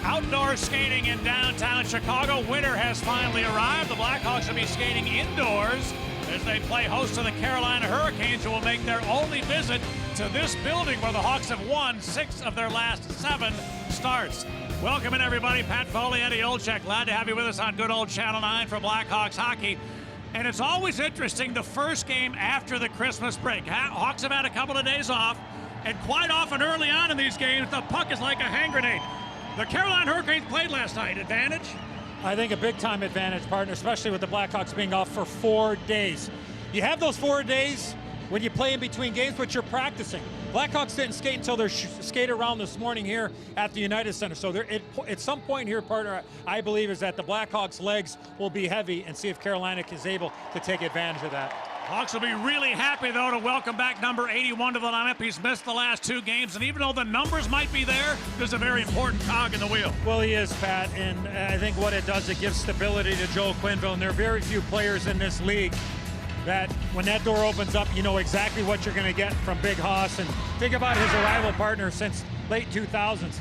Outdoor skating in downtown Chicago. Winter has finally arrived. The Blackhawks will be skating indoors as they play host to the Carolina Hurricanes, who will make their only visit to this building where the Hawks have won 6 of their last 7 starts. Welcome in, everybody. Pat Foley, Eddie Olczyk. Glad to have you with us on good old Channel 9 for Blackhawks hockey. And it's always interesting, the first game after the Christmas break. Hawks have had a couple of days off, and quite often early on in these games, the puck is like a hand grenade. The Carolina Hurricanes played last night. Advantage? I think a big-time advantage, partner, especially with the Blackhawks being off for 4 days. You have those 4 days when you play in between games, but you're practicing. Blackhawks didn't skate until their skate around this morning here at the United Center. So at some point here, partner, I believe is that the Blackhawks' legs will be heavy and see if Carolina is able to take advantage of that. Hawks will be really happy, though, to welcome back number 81 to the lineup. He's missed the last 2 games, and even though the numbers might be there, there's a very important cog in the wheel. Well, he is, Pat, and I think what it does, it gives stability to Joel Quenneville, and there are very few players in this league that when that door opens up, you know exactly what you're going to get from Big Hoss. And think about his arrival partner since late 2000s.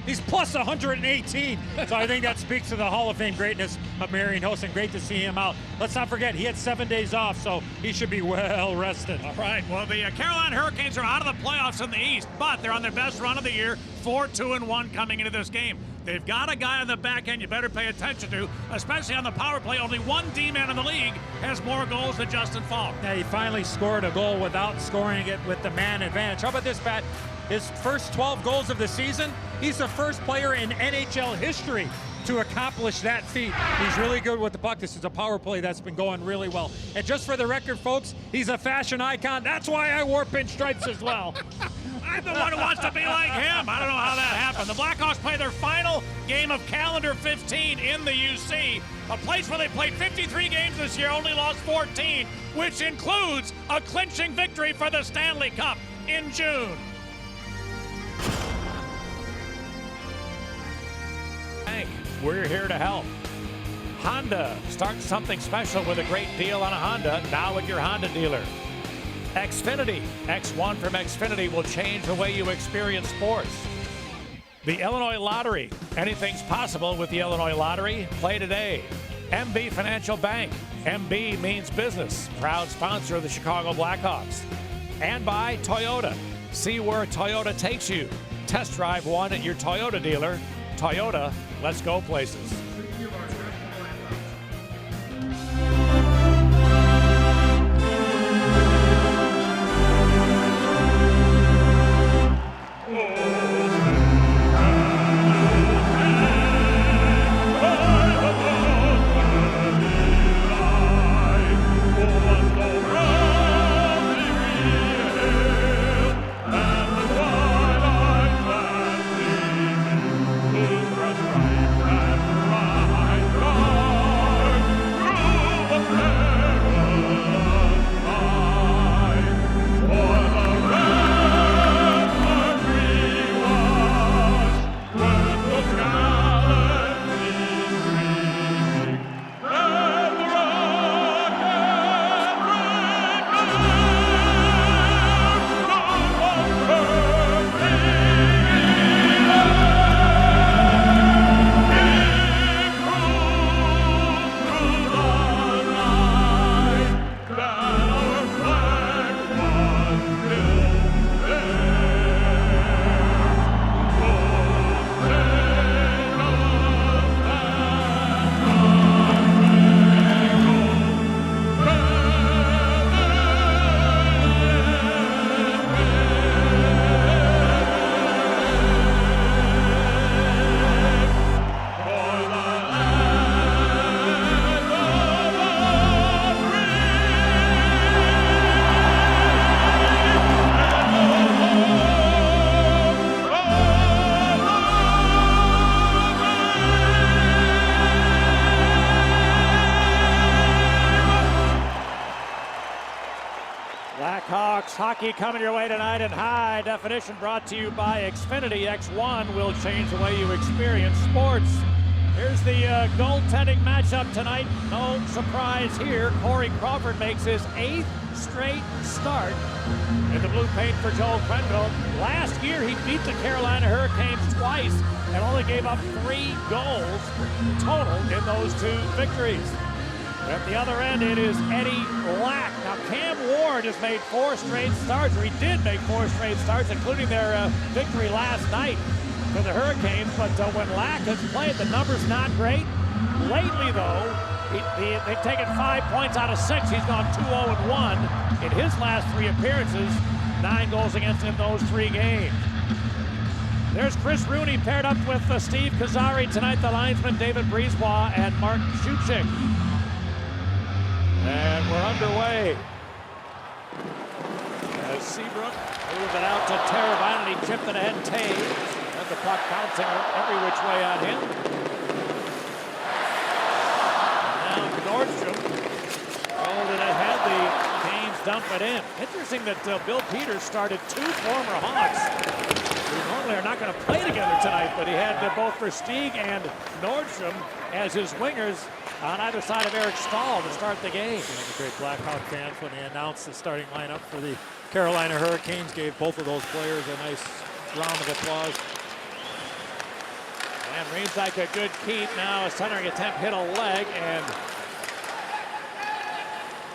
He's plus 118. So I think that speaks to the Hall of Fame greatness of Marian Hossa. Great to see him out. Let's not forget, he had 7 days off, so he should be well rested. All right, well, the Carolina Hurricanes are out of the playoffs in the East, but they're on their best run of the year, 4-2-1 coming into this game. They've got a guy on the back end you better pay attention to, especially on the power play. Only one D-man in the league has more goals than Justin Falk. Yeah, he finally scored a goal without scoring it with the man advantage. How about this, Pat? His first 12 goals of the season, he's the first player in NHL history to accomplish that feat. He's really good with the puck. This is a power play that's been going really well. And just for the record, folks, he's a fashion icon. That's why I wore pinstripes as well. I'm the one who wants to be like him. I don't know how that happened. The Blackhawks play their final game of calendar 15 in the UC, a place where they played 53 games this year, only lost 14, which includes a clinching victory for the Stanley Cup in June. We're here to help. Honda, start something special with a great deal on a Honda, now at your Honda dealer. Xfinity, X1 from Xfinity will change the way you experience sports. The Illinois Lottery, anything's possible with the Illinois Lottery. Play today. MB Financial Bank, MB means business, proud sponsor of the Chicago Blackhawks. And by Toyota, see where Toyota takes you. Test drive one at your Toyota dealer. Toyota, let's go places. Blackhawks hockey coming your way tonight in high definition, brought to you by Xfinity. X1 will change the way you experience sports. Here's the goaltending matchup tonight. No surprise here. Corey Crawford makes his 8th straight start in the blue paint for Joel Quenneville. Last year, he beat the Carolina Hurricanes twice and only only gave up 3 goals total in those 2 victories. At the other end, it is Eddie Lack. Now, Cam Ward has made 4 straight starts, or he did make 4 straight starts, including their victory last night for the Hurricanes. But when Lack has played, the number's not great. Lately, though, they've taken 5 points out of 6. He's gone 2-0-1 in his last 3 appearances. 9 goals against him those 3 games. There's Chris Rooney paired up with Steve Kazari tonight, the linesman David Brisebois and Mark Schuchik. And we're underway. As Seabrook moved it out to Teravainen, he chipped it ahead Taves. And the puck bouncing every which way on him. And now Nordstrom rolled it ahead. The Canes dump it in. Interesting that Bill Peters started 2 former Hawks who normally are not going to play together tonight, but he had both Versteeg and Nordstrom as his wingers on either side of Eric Stahl to start the game. The great Blackhawk fans, when they announced the starting lineup for the Carolina Hurricanes, gave both of those players a nice round of applause. And reads like a good keep. Now a centering attempt hit a leg, and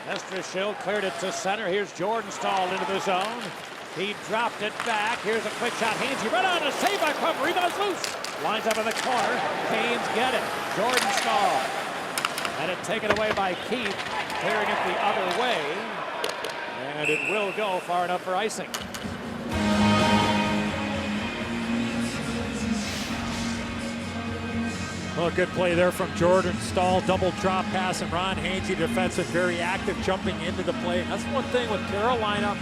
Estrashill cleared it to center. Here's Jordan Stahl into the zone. He dropped it back. Here's a quick shot. Hainsey right on a save by Crump. Rebound's loose. Lines up in the corner. Canes get it. Jordan Stahl. And it taken away by Keith, clearing it the other way. And it will go far enough for icing. Well, good play there from Jordan Stahl. Double drop pass, and Ron Hainsey, defensive, very active, jumping into the play. And that's one thing with Carolina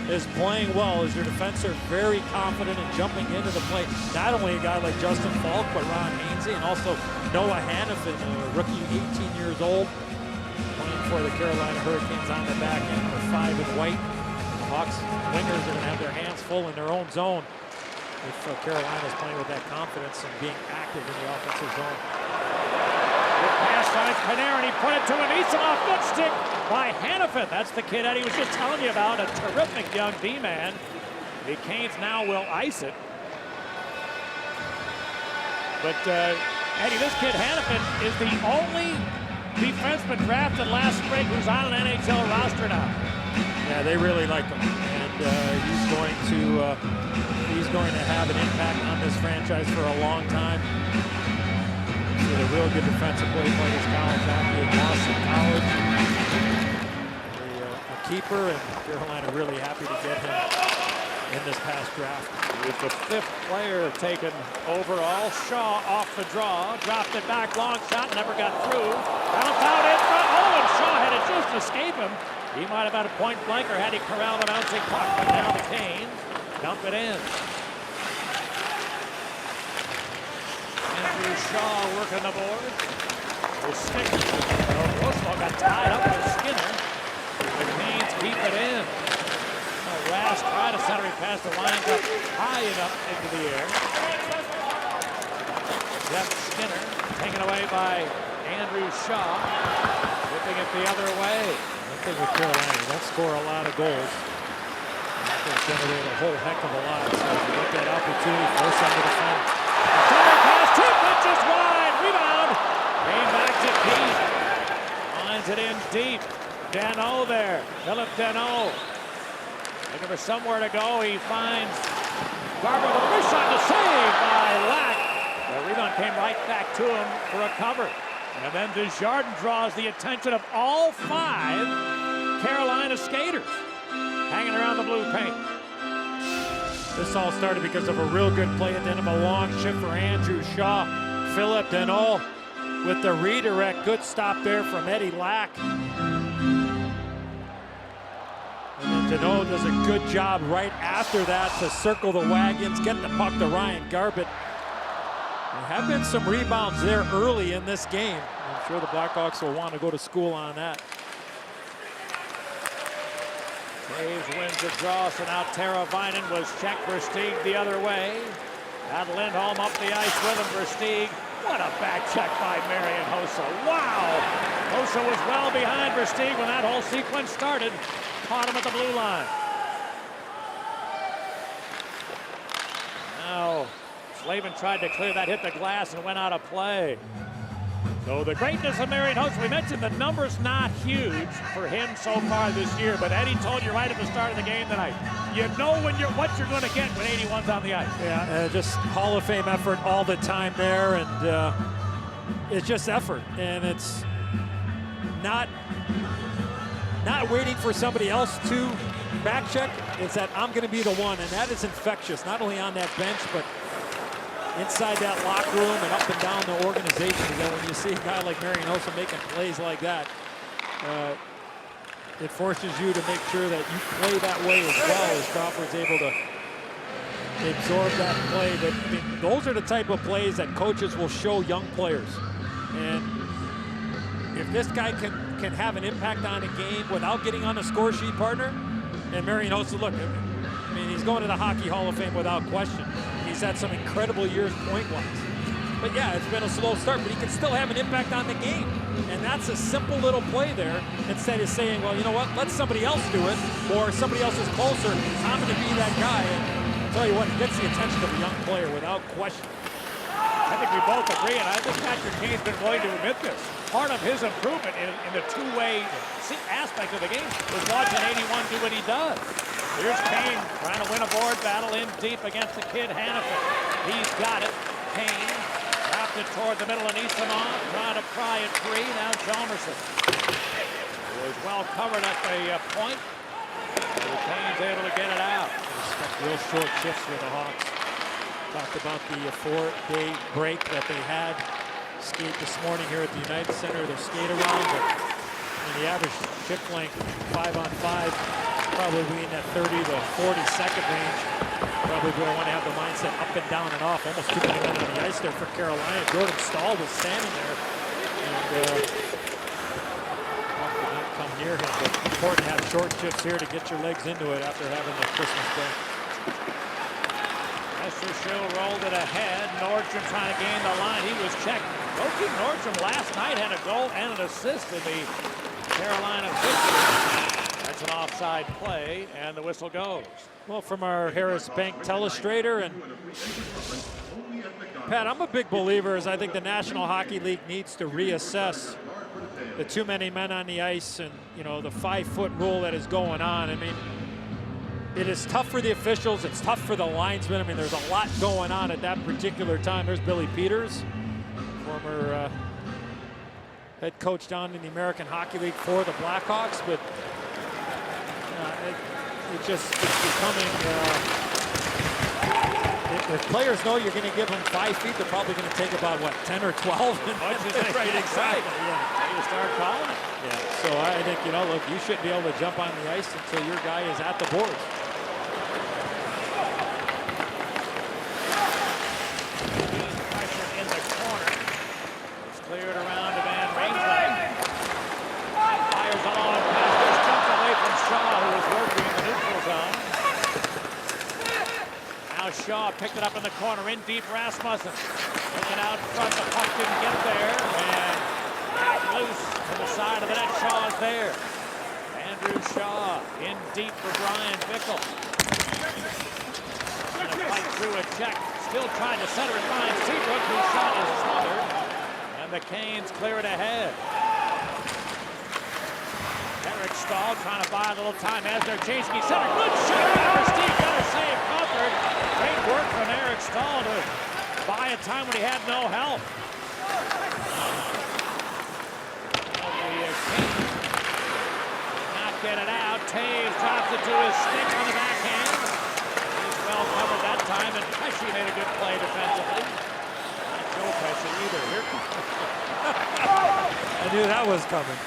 is playing well, is their defense are very confident in jumping into the play. Not only a guy like Justin Falk, but Ron Hainsey, and also Noah Hannafin, a rookie, 18 years old, playing for the Carolina Hurricanes on the back end with 5 in white. The Hawks wingers are going to have their hands full in their own zone if Carolina is playing with that confidence and being active in the offensive zone. Good pass finds Panarin. He put it to Anisimov. Good stick by Hannafin. That's the kid Eddie was just telling you about. A terrific young D-man. The Canes now will ice it. But Eddie, this kid Hannafin is the only defenseman drafted last spring who's on an NHL roster now. Yeah, they really like him, and he's going to have an impact on this franchise for a long time. He's a real good defensive play, played his college hockey at Boston College. A keeper, and Carolina really happy to get him in this past draft. He's the 5th player taken overall. Shaw off the draw, dropped it back, long shot, never got through. Bounced out in front. Oh, and Shaw had it just escape him. He might have had a point blanker had he corralled the bouncing puck, but now the Canes dump it in. Andrew Shaw working the board. The stick. Roswell got tied up with Skinner. The Canes keep it in. Rask tried to center, he passed the lines up high enough into the air. Jeff Skinner taken away by Andrew Shaw. Whipping it the other way. One thing with Carolina, they don't score a lot of goals. They generate a whole heck of a lot. So if you get that opportunity, force them to defend. Center pass, 2 pitches wide, rebound. Came back to Keith. Lines it in deep. Danault there, Philip Danault. Looking for somewhere to go. He finds Garber with a wrist shot to save by Lack. The rebound came right back to him for a cover. And then Desjardins draws the attention of all 5 Carolina skaters hanging around the blue paint. This all started because of a real good play at the end of a long shift for Andrew Shaw. Philip Danault with the redirect. Good stop there from Eddie Lack. And then Danault does a good job right after that to circle the wagons, get the puck to Ryan Garbett. There have been some rebounds there early in this game. I'm sure the Blackhawks will want to go to school on that. Taves wins the draw, so now Teravainen was checked. Versteeg the other way. Had Lindholm up the ice with him. Versteeg. What a back check by Marian Hossa. Wow! Hossa was well behind Versteeg when that whole sequence started. Caught him at the blue line. Now Slavin tried to clear that, hit the glass, and went out of play. So the greatness of Marian Hossa, we mentioned the number's not huge for him so far this year, but Eddie told you right at the start of the game tonight, you know what you're going to get when 81's on the ice. Yeah, just Hall of Fame effort all the time there, and it's just effort, and it's not waiting for somebody else to back check. It's that I'm going to be the one, and that is infectious, not only on that bench, but inside that locker room and up and down the organization. And then when you see a guy like Marian Hossa making plays like that, it forces you to make sure that you play that way as well, as Crawford's able to absorb that play. I mean, those are the type of plays that coaches will show young players. And if this guy can have an impact on a game without getting on the score sheet, partner, and Marian Hossa, look, I mean, he's going to the Hockey Hall of Fame without question. He's had some incredible years point-wise. But yeah, it's been a slow start, but he can still have an impact on the game. And that's a simple little play there, instead of saying, well, you know what, let somebody else do it, or somebody else is closer, I'm going to be that guy. And I'll tell you what, it gets the attention of a young player without question. I think we both agree, and I think Patrick Kane's been willing to admit this. Part of his improvement in the two-way aspect of the game was watching 81 do what he does. Here's Kane trying to win a board battle in deep against the kid Hannafin. He's got it. Kane wrapped it toward the middle, and Eastonov trying to pry it free. Now Chalmerson was well covered at the point. Kane's able to get it out. Real short shifts for the Hawks. Talked about the 4-day break that they had. Skate this morning here at the United Center. Their skate around, but the average shift length 5-on-5, probably in that 30 to 40-second range. Probably going to want to have the mindset up and down and off. Almost too many men on the ice there for Carolina. Jordan Stahl was standing there, and did not come near him. But important to have short shifts here to get your legs into it after having the Christmas break. Show rolled it ahead. Nordstrom trying to gain the line. He was checked. Loki Nordstrom last night had a goal and an assist in the Carolina victory. That's an offside play, and the whistle goes. Well, from our Harris Bank telestrator, and Pat, I'm a big believer, as I think the National Hockey League needs to reassess the too many men on the ice and, you know, the 5-foot rule that is going on. I mean, it is tough for the officials. It's tough for the linesmen. I mean, there's a lot going on at that particular time. There's Billy Peters, former head coach down in the American Hockey League for the Blackhawks. But it's becoming, if players know you're going to give them 5 feet, they're probably going to take about, what, 10 or 12? Right, exactly. Yeah. You start calling it. Yeah. So I think, you know, look, you shouldn't be able to jump on the ice until your guy is at the boards. Pressure in the corner. It's cleared around to Van Ringside. Fires on. Just jumped away from Shaw, who was working in the neutral zone. Now Shaw picked it up in the corner. In deep, Rasmussen. Looking out front. The puck didn't get there. And out loose to the side of the net. Shaw is there. Andrew Shaw in deep for Brian Bickle. Trying to fight through a check. Still trying to center it. Ryan Seabrook, whose shot is smothered. And the Canes clear it ahead. Eric Stahl trying to buy a little time as they're chasing. He center. Good shot for Steve. Better save. Crawford. Great work from Eric Stahl to buy a time when he had no help. Not get it out. Taves drops it to his stick on the backhand. He's well covered that time, and Pesci made a good play defensively. Not Joe Pesci either. Here comes. I knew that was coming.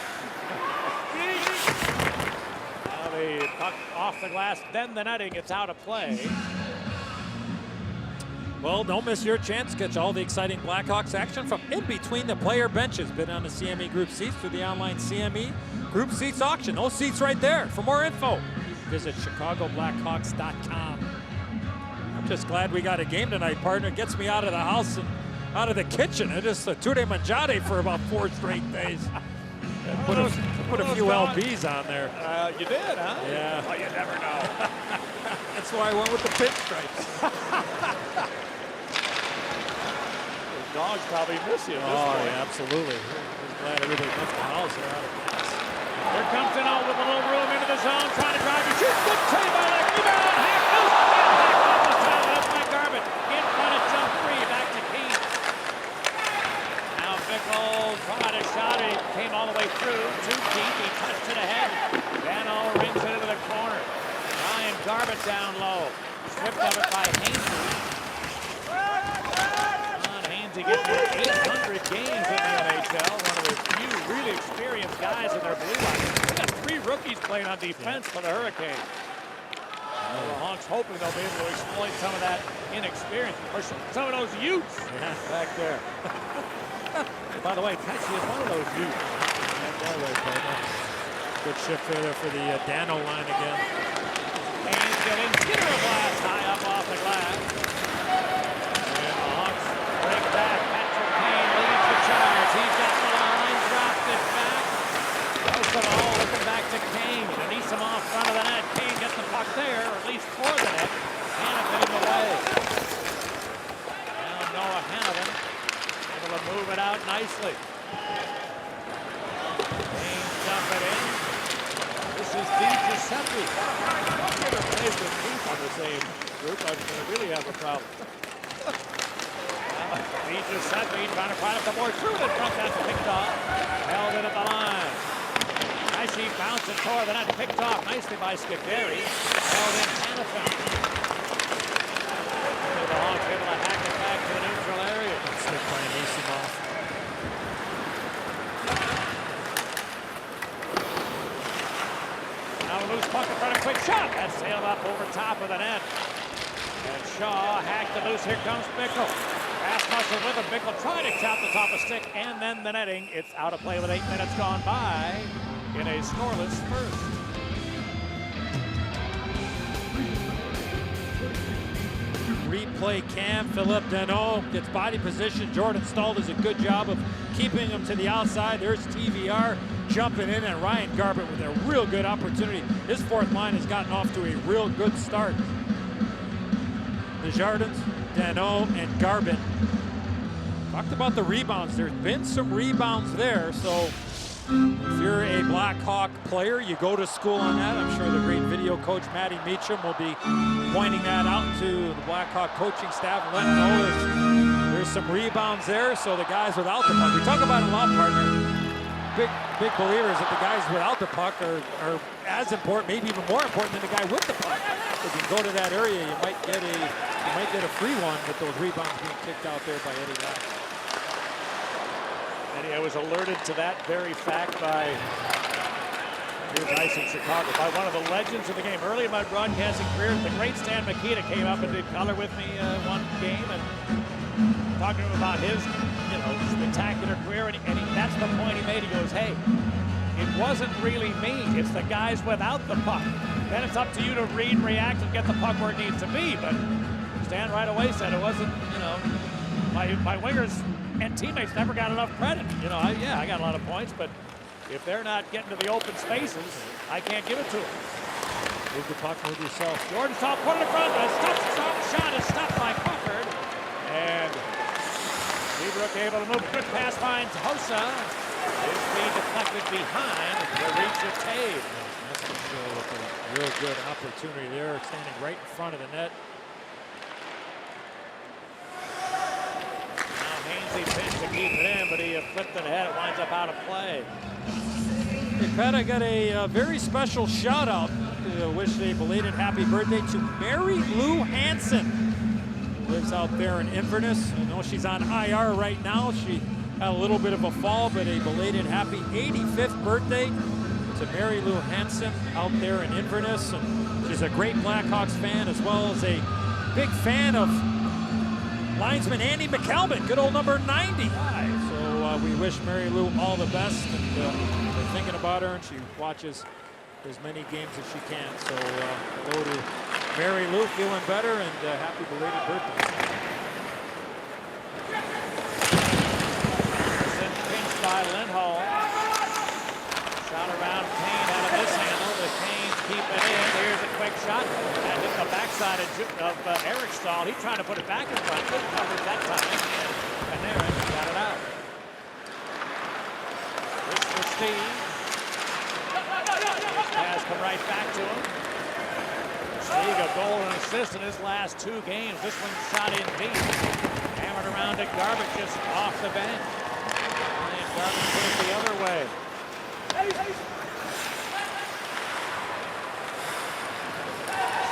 Now the puck off the glass, then the netting. It's out of play. Well, don't miss your chance. Catch all the exciting Blackhawks action from in between the player benches. Bid on the CME Group seats through the online CME Group Seats auction. Those seats right there. For more info, visit ChicagoBlackhawks.com. I'm just glad we got a game tonight, partner. It gets me out of the house and out of the kitchen. It is a two-day mangiare for about 4 straight days. Put a few LBs on there. You did, huh? Yeah. Well, you never know. That's why I went with the pinstripes. dogs probably miss you. Yeah, absolutely. I'm glad everybody left the house. They're out of gas. Here comes Deno with a little room into the zone, trying to drive and shoot. Good save by that rebound. Hack loose. Back off the side. That's by Garbutt. In front of jump three. Back to Keith. Now Bickle tried a shot. It came all the way through to Keith. He touched it ahead. Deno rings it into the corner. Ryan Garbutt down low. Stripped of it by Hainsey. Hainsey getting 800 games in the NHL. One of the few really experienced guys in their blue line. They got 3 rookies playing on defense for the Hurricanes. The Hawks hoping they'll be able to exploit some of that inexperience, or some of those youths back there. By the way, Pesci is one of those youths. Good shift there for the Dano line again. Haynes getting Skinner a glass high up off the glass. And the Hawks break back. Patrick Kane leads the charge. He's got the line, drops it back. Most of all, looking back to Kane. And he's some off front of the net. Kane gets the puck there, or at least for the net. Hanifin in the way. Now Noah Hanifin able to move it out nicely. Kane dump it in. This is Dec.27. Never played with Keith on the same group. I'm going to really have a problem. Dec.27 trying to find up the board through the front. That's picked off. Held it at the line. Pesci bounced it toward the net. Picked off nicely by Scuderi. Held in Hanifin. The Hawks able to hack it back to the neutral area. Stick by Anisimov. Now a loose puck in front of quick shot. That sailed up over top of the net. And Shaw hacked it loose. Here comes Bickle. Rasmussen with him. Bickle trying to chop the top of stick and then the netting. It's out of play with 8 minutes gone by in a scoreless first. Replay cam. Philip Danault gets body position. Jordan Stahl does a good job of keeping him to the outside. There's TVR jumping in, and Ryan Garbutt with a real good opportunity. His fourth line has gotten off to a real good start. Desjardins, Danault, and Garbutt. Talked about the rebounds. There's been some rebounds there, so if you're a Blackhawk player, you go to school on that. I'm sure the great video coach, Matty Meacham, will be pointing that out to the Blackhawk coaching staff and letting know there's some rebounds there, so the guys without the puck. We talk about it a lot, partner. Big believers that the guys without the puck are as important, maybe even more important than the guy with the puck. If you go to that area, you might get a free one with those rebounds being kicked out there by Eddie Lack. Eddie, I was alerted to that very fact by nice in Chicago, by one of the legends of the game. Early in my broadcasting career, the great Stan Mikita came up and did color with me one game, and talking to him about his, spectacular career, and that's the point he made. He goes, hey, it wasn't really me. It's the guys without the puck. Then it's up to you to read, react, and get the puck where it needs to be. But Stan right away said it wasn't, my wingers and teammates never got enough credit. I got a lot of points, but if they're not getting to the open spaces, I can't give it to them. Move the puck, move yourself. Jordan Stahl put it in front. The shot is stopped by Crawford. And Seabrook able to move. Good pass finds Hossa. His being deflected behind the reach of Taves. With a real good opportunity there, standing right in front of the net. Now Hainsey pinched to keep it in, but he flipped it ahead. It winds up out of play. Hey, Pat, I got a very special shout out to wish a belated happy birthday to Mary Lou Hansen. Lives out there in Inverness. I know she's on IR right now. She had a little bit of a fall, but a belated happy 85th birthday to Mary Lou Hansen out there in Inverness. And she's a great Blackhawks fan, as well as a big fan of linesman Andy McCalvin, good old number 90. So we wish Mary Lou all the best, and we're thinking about her, and she watches as many games as she can. So hello to Mary Lou, feeling better, and happy belated birthday. Pinched by Lindholm. Shot around Kane out of this handle. The Canes keep it in. Here's a quick shot. And hit the backside of Eric Stahl. He's trying to put it back in front. Good coverage that time. And there assists in his last 2 games. This one shot in deep. Hammered around to Garbett just off the bench. And Garbett put it the other way.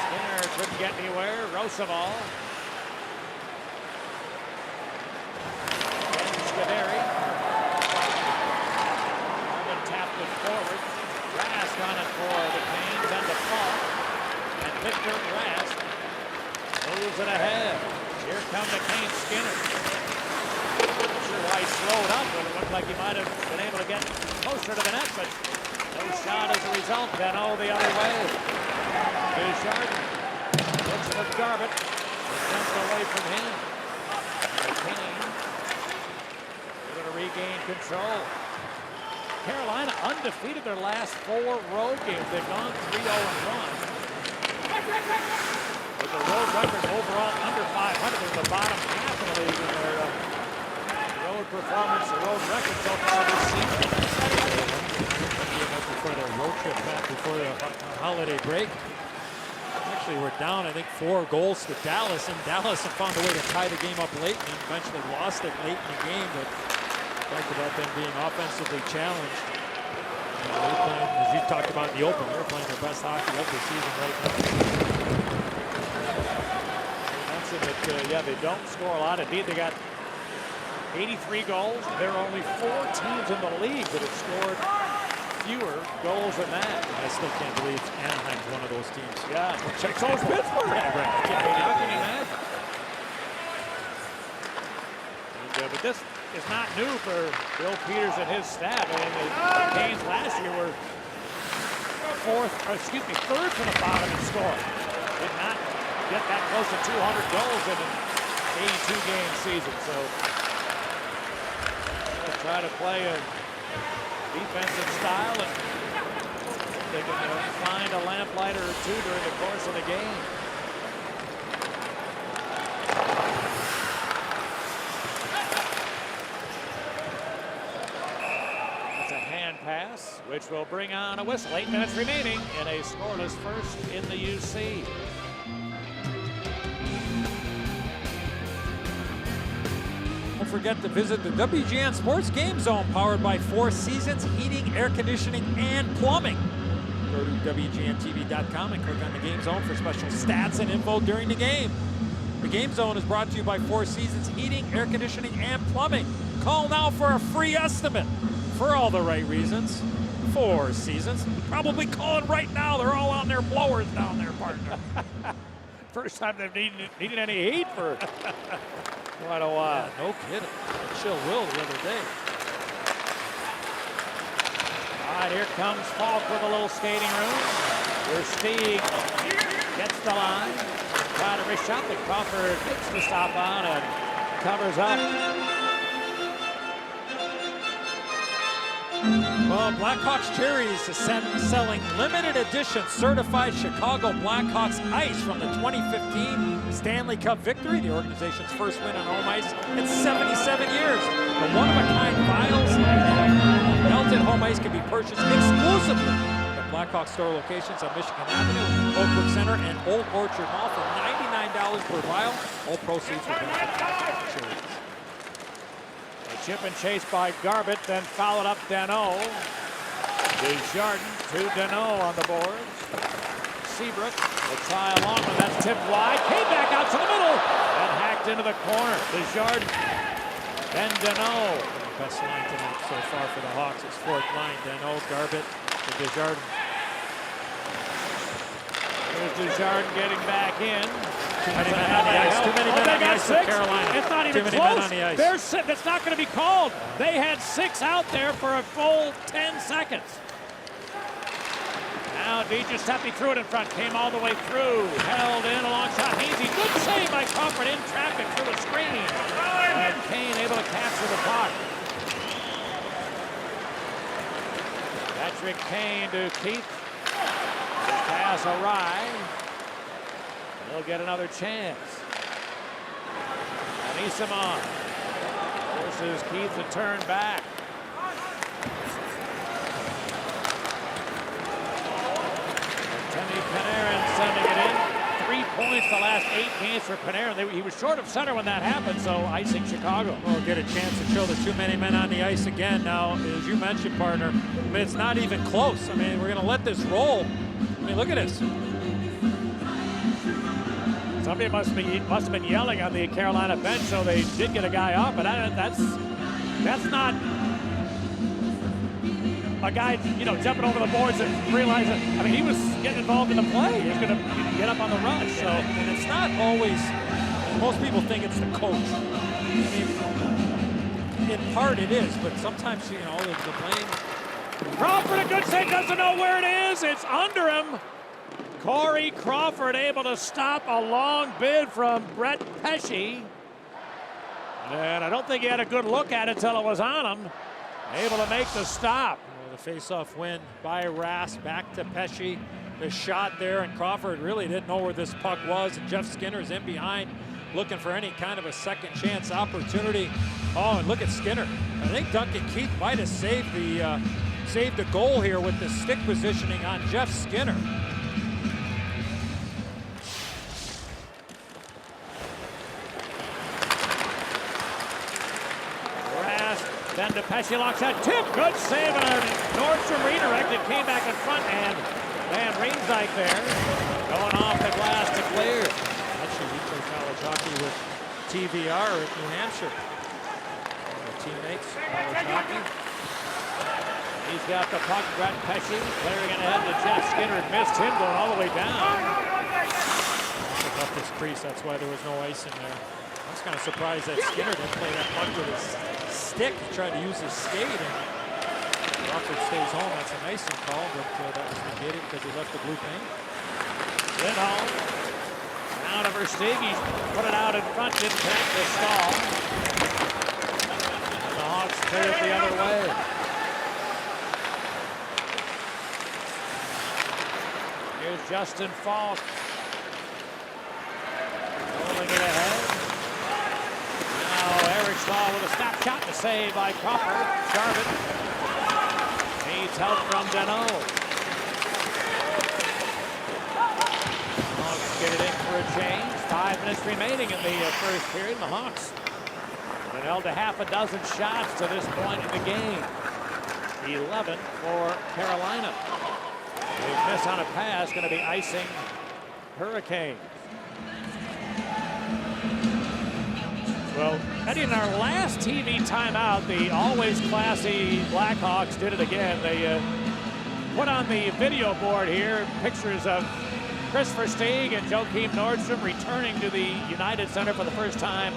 Skinner couldn't get anywhere. Roosevelt. Scuderi. Garbett tapped it forward. Rask on it for the Canes and the Falk. And Victor Rask moves it ahead. Here comes the Canes Skinner. Not sure why he slowed up, but it looked like he might have been able to get closer to the net, but no shot as a result. Danault the other way. Desjardins looks for Garbett. Jumped away from him. The Canes able to regain control. Carolina undefeated their last 4 road games. They've gone 3-0-1. With the road record overall under 500, they're in the bottom half of the league in their road performance, the road record so far this season. Before their road trip back before the holiday break. Actually, we're down, I think, 4 goals to Dallas, and Dallas have found a way to tie the game up late and eventually lost it late in the game. But talked about them being offensively challenged. They're playing, as you talked about in the open, they're playing their best hockey of the season right now. Yeah, they don't score a lot. Indeed, they got 83 goals. There are only 4 teams in the league that have scored fewer goals than that. I still can't believe Anaheim's one of those teams. Yeah, so's Pittsburgh. Yeah, right. How can you imagine? And, but this is not new for Bill Peters and his staff. I mean, the Canes last year were third from the bottom in scoring. Did not get that close to 200 goals in an 82-game season. So they'll try to play a defensive style, and they can find a lamplighter or 2 during the course of the game. It's a hand pass, which will bring on a whistle. 8 minutes remaining in a scoreless first in the UC. Don't forget to visit the WGN Sports Game Zone, powered by 4 Seasons Heating, Air Conditioning, and Plumbing. Go to WGNTV.com and click on the Game Zone for special stats and info during the game. The Game Zone is brought to you by 4 Seasons Heating, Air Conditioning, and Plumbing. Call now for a free estimate. For all the right reasons. 4 Seasons. Probably call it right now. They're all on their blowers down there, partner. First time they've needed any heat for quite a while. Yeah, no kidding. Chill Will the other day. All right, here comes Falk with a little skating room. Versteeg gets the line. Trying to wrist shot, but Crawford takes the stop on and covers up. Well, Blackhawks Cherries is selling limited edition certified Chicago Blackhawks ice from the 2015 Stanley Cup victory, the organization's first win on home ice in 77 years. The one-of-a-kind vials and melted home ice can be purchased exclusively at Blackhawks store locations on Michigan Avenue, Oakwood Center, and Old Orchard Mall for $99 per vial. All proceeds will benefit Blackhawks Cherries. Chip and chase by Garbett, then followed up Danault. Desjardins to Danault on the boards. Seabrook will try along with that tip wide. Came back out to the middle and hacked into the corner. Desjardins, then Danault. Best line tonight so far for the Hawks. It's 4th line. Danault, Garbett, to Desjardins. Here's Desjardins getting back in. Too many men on the ice. Too many men on the ice for Carolina. It's not even close. Too many men on the ice. That's not going to be called. They had 6 out there for a full 10 seconds. Now DiGiuseppe threw it in front. Came all the way through. Held in a long shot. Hazy. Good save by Crawford in traffic through a screen. And Kane able to capture the puck. Patrick Kane to Keith. The pass awry. He'll get another chance. Anisimov forces Keith to turn back. Timmy Panarin sending it in. 3 points the last 8 games for Panarin. He was short of center when that happened, so icing Chicago. We'll get a chance to show the too many men on the ice again now. As you mentioned, partner, I mean, it's not even close. I mean, we're going to let this roll. I mean, look at this. Somebody must have been yelling on the Carolina bench, so they did get a guy off, but that's not a guy, jumping over the boards and realizing. I mean, he was getting involved in the play. He's going to get up on the rush. So, and it's not always. Most people think it's the coach. I mean, in part it is, but sometimes the blame. Crawford, a good save, doesn't know where it is. It's under him. Corey Crawford able to stop a long bid from Brett Pesce. And I don't think he had a good look at it until it was on him. Able to make the stop. The face-off win by Rask, back to Pesce. The shot there, and Crawford really didn't know where this puck was. And Jeff Skinner's in behind, looking for any kind of a second chance opportunity. Oh, and look at Skinner. I think Duncan Keith might have saved the goal here with the stick positioning on Jeff Skinner. Then to Pesce, locks that tip. Good save and a Nordstrom redirect. It came back in front, and Van Riemsdyk there going off the glass to clear. Actually, he played college hockey with TVR at New Hampshire. Teammates, college hockey. He's got the puck. Brett Pesce clearing it ahead to Jeff Skinner. Missed him going all the way down. Up this crease, that's why there was no ice in there. I was kind of surprised that Skinner didn't play that puck with his stick. He tried to use his skate, and Crawford stays home. That's an icing call, but that was negated because he left the blue paint. Lindholm down to Versteeg. He's put it out in front, didn't connect the stall. And the Hawks clear it the other way. Here's Justin Falk. Rolling it ahead. Eric Stahl with a snap shot to save by Crawford. Jarvis needs help from Danault. Hawks get it in for a change. 5 minutes remaining in the first period. The Hawks have been held to half a dozen shots to this point in the game. 11 for Carolina. A miss on a pass, going to be icing Hurricanes. Well, Eddie, in our last TV timeout, the always classy Blackhawks did it again. They put on the video board here pictures of Chris Versteeg and Joakim Nordstrom returning to the United Center for the first time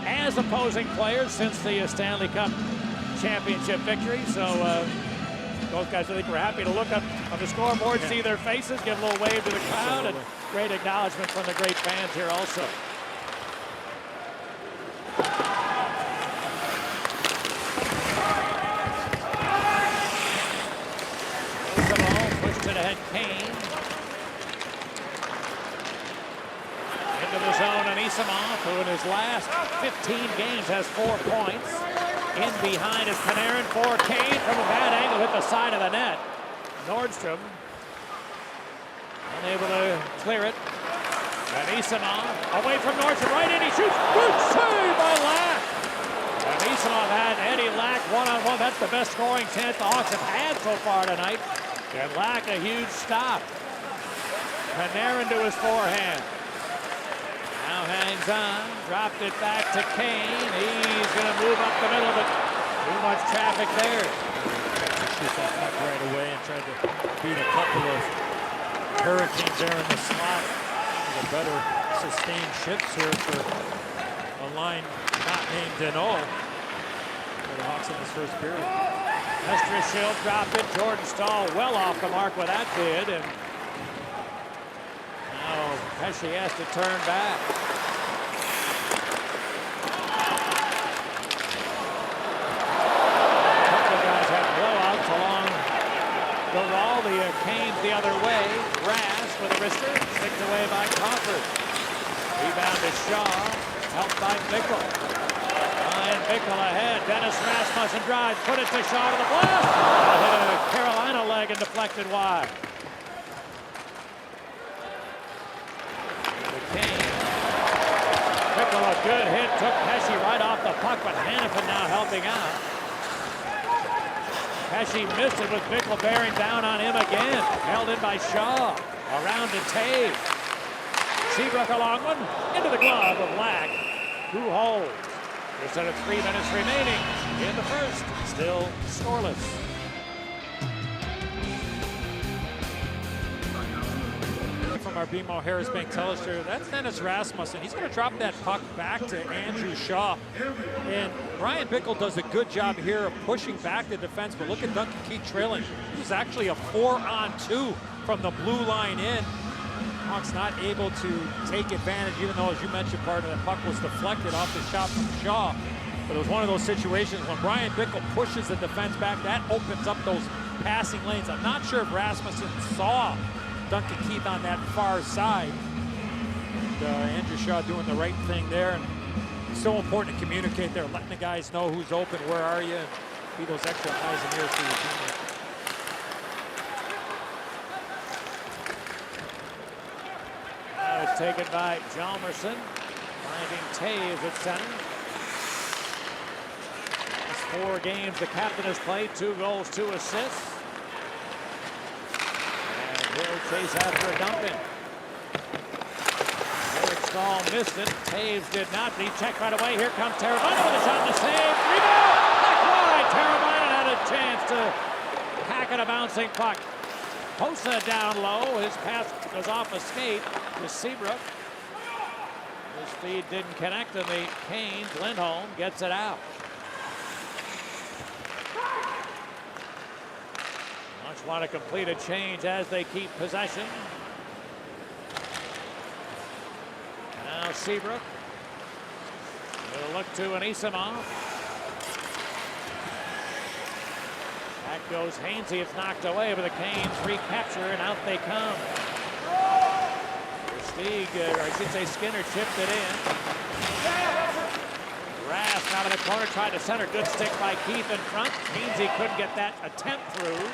as opposing players since the Stanley Cup championship victory. So those guys, I think, were happy to look up on the scoreboard, see their faces, give a little wave to the crowd, and great acknowledgement from the great fans here also. Pushed it ahead, Kane. Into the zone, and Isamov, who in his last 15 games has 4 points. In behind is Panarin for Kane from a bad angle, hit the side of the net. Nordstrom unable to clear it. And Isamov away from Nordstrom, right in, he shoots. Good save by Lack. And Isamov had Eddie Lack one-on-one. That's the best scoring chance the Hawks have had so far tonight. And Lack a huge stop. Panarin to his forehand. Now hangs on, dropped it back to Kane. He's going to move up the middle, but too much traffic there. Shoot that puck right away and tried to beat a couple of Hurricanes there in the slot. A better sustained shifts here for a line not named Danault for the Hawks in this first period. Estrashill dropped it. Jordan Stahl well off the mark with that bid, and now Pesce has to turn back. A couple of guys had blowouts along the wall. The Canes the other way. Rask with a wrister, sticked away by Crawford. Rebound to Shaw, helped by Bickle. Ryan Bickle ahead. Dennis Rasmussen drives, put it to Shaw to the blast. Hit a Carolina leg and deflected wide. Oh, a good hit. Took Pesce right off the puck, but Hannafin now helping out. Pesce missed it with Bickle bearing down on him again. Held in by Shaw. Around to Taves. Seabrook a long one. Into the glove of Black, who holds. Just under 3 minutes remaining in the first. Still scoreless. From our BMO Harris Bank telestrator, that's Dennis Rasmussen. He's going to drop that puck back to Andrew Shaw. And Brian Bickle does a good job here of pushing back the defense, but look at Duncan Keith trailing. It was actually a 4-on-2 from the blue line in. Hawks not able to take advantage, even though, as you mentioned, part of the puck was deflected off the shot from Shaw. But it was one of those situations when Brian Bickle pushes the defense back, that opens up those passing lanes. I'm not sure if Rasmussen saw Duncan Keith on that far side. And, Andrew Shaw doing the right thing there. And it's so important to communicate there, letting the guys know who's open, where are you, and be those extra eyes and ears for your teammates. It's taken by Hjalmarsson, finding Taves at center. Last 4 games the captain has played, 2 goals, 2 assists. And he'll chase after a dump in. Eric Stahl missed it. Taves did not, but he checked right away. Here comes Teravainen with a shot and a save. Rebound! Back wide! Teravainen had a chance to hack at a bouncing puck. Hossa down low. His pass was off a skate to Seabrook. His feed didn't connect, and the Canes, Lindholm, gets it out. Hawks want to complete a change as they keep possession. Now Seabrook will look to Anisimov. Back goes Hainsey. It's knocked away, but the Canes recapture, and out they come. Skinner chipped it in. Rask out of the corner, tried to center. Good stick by Keith in front. Hainsey couldn't get that attempt through.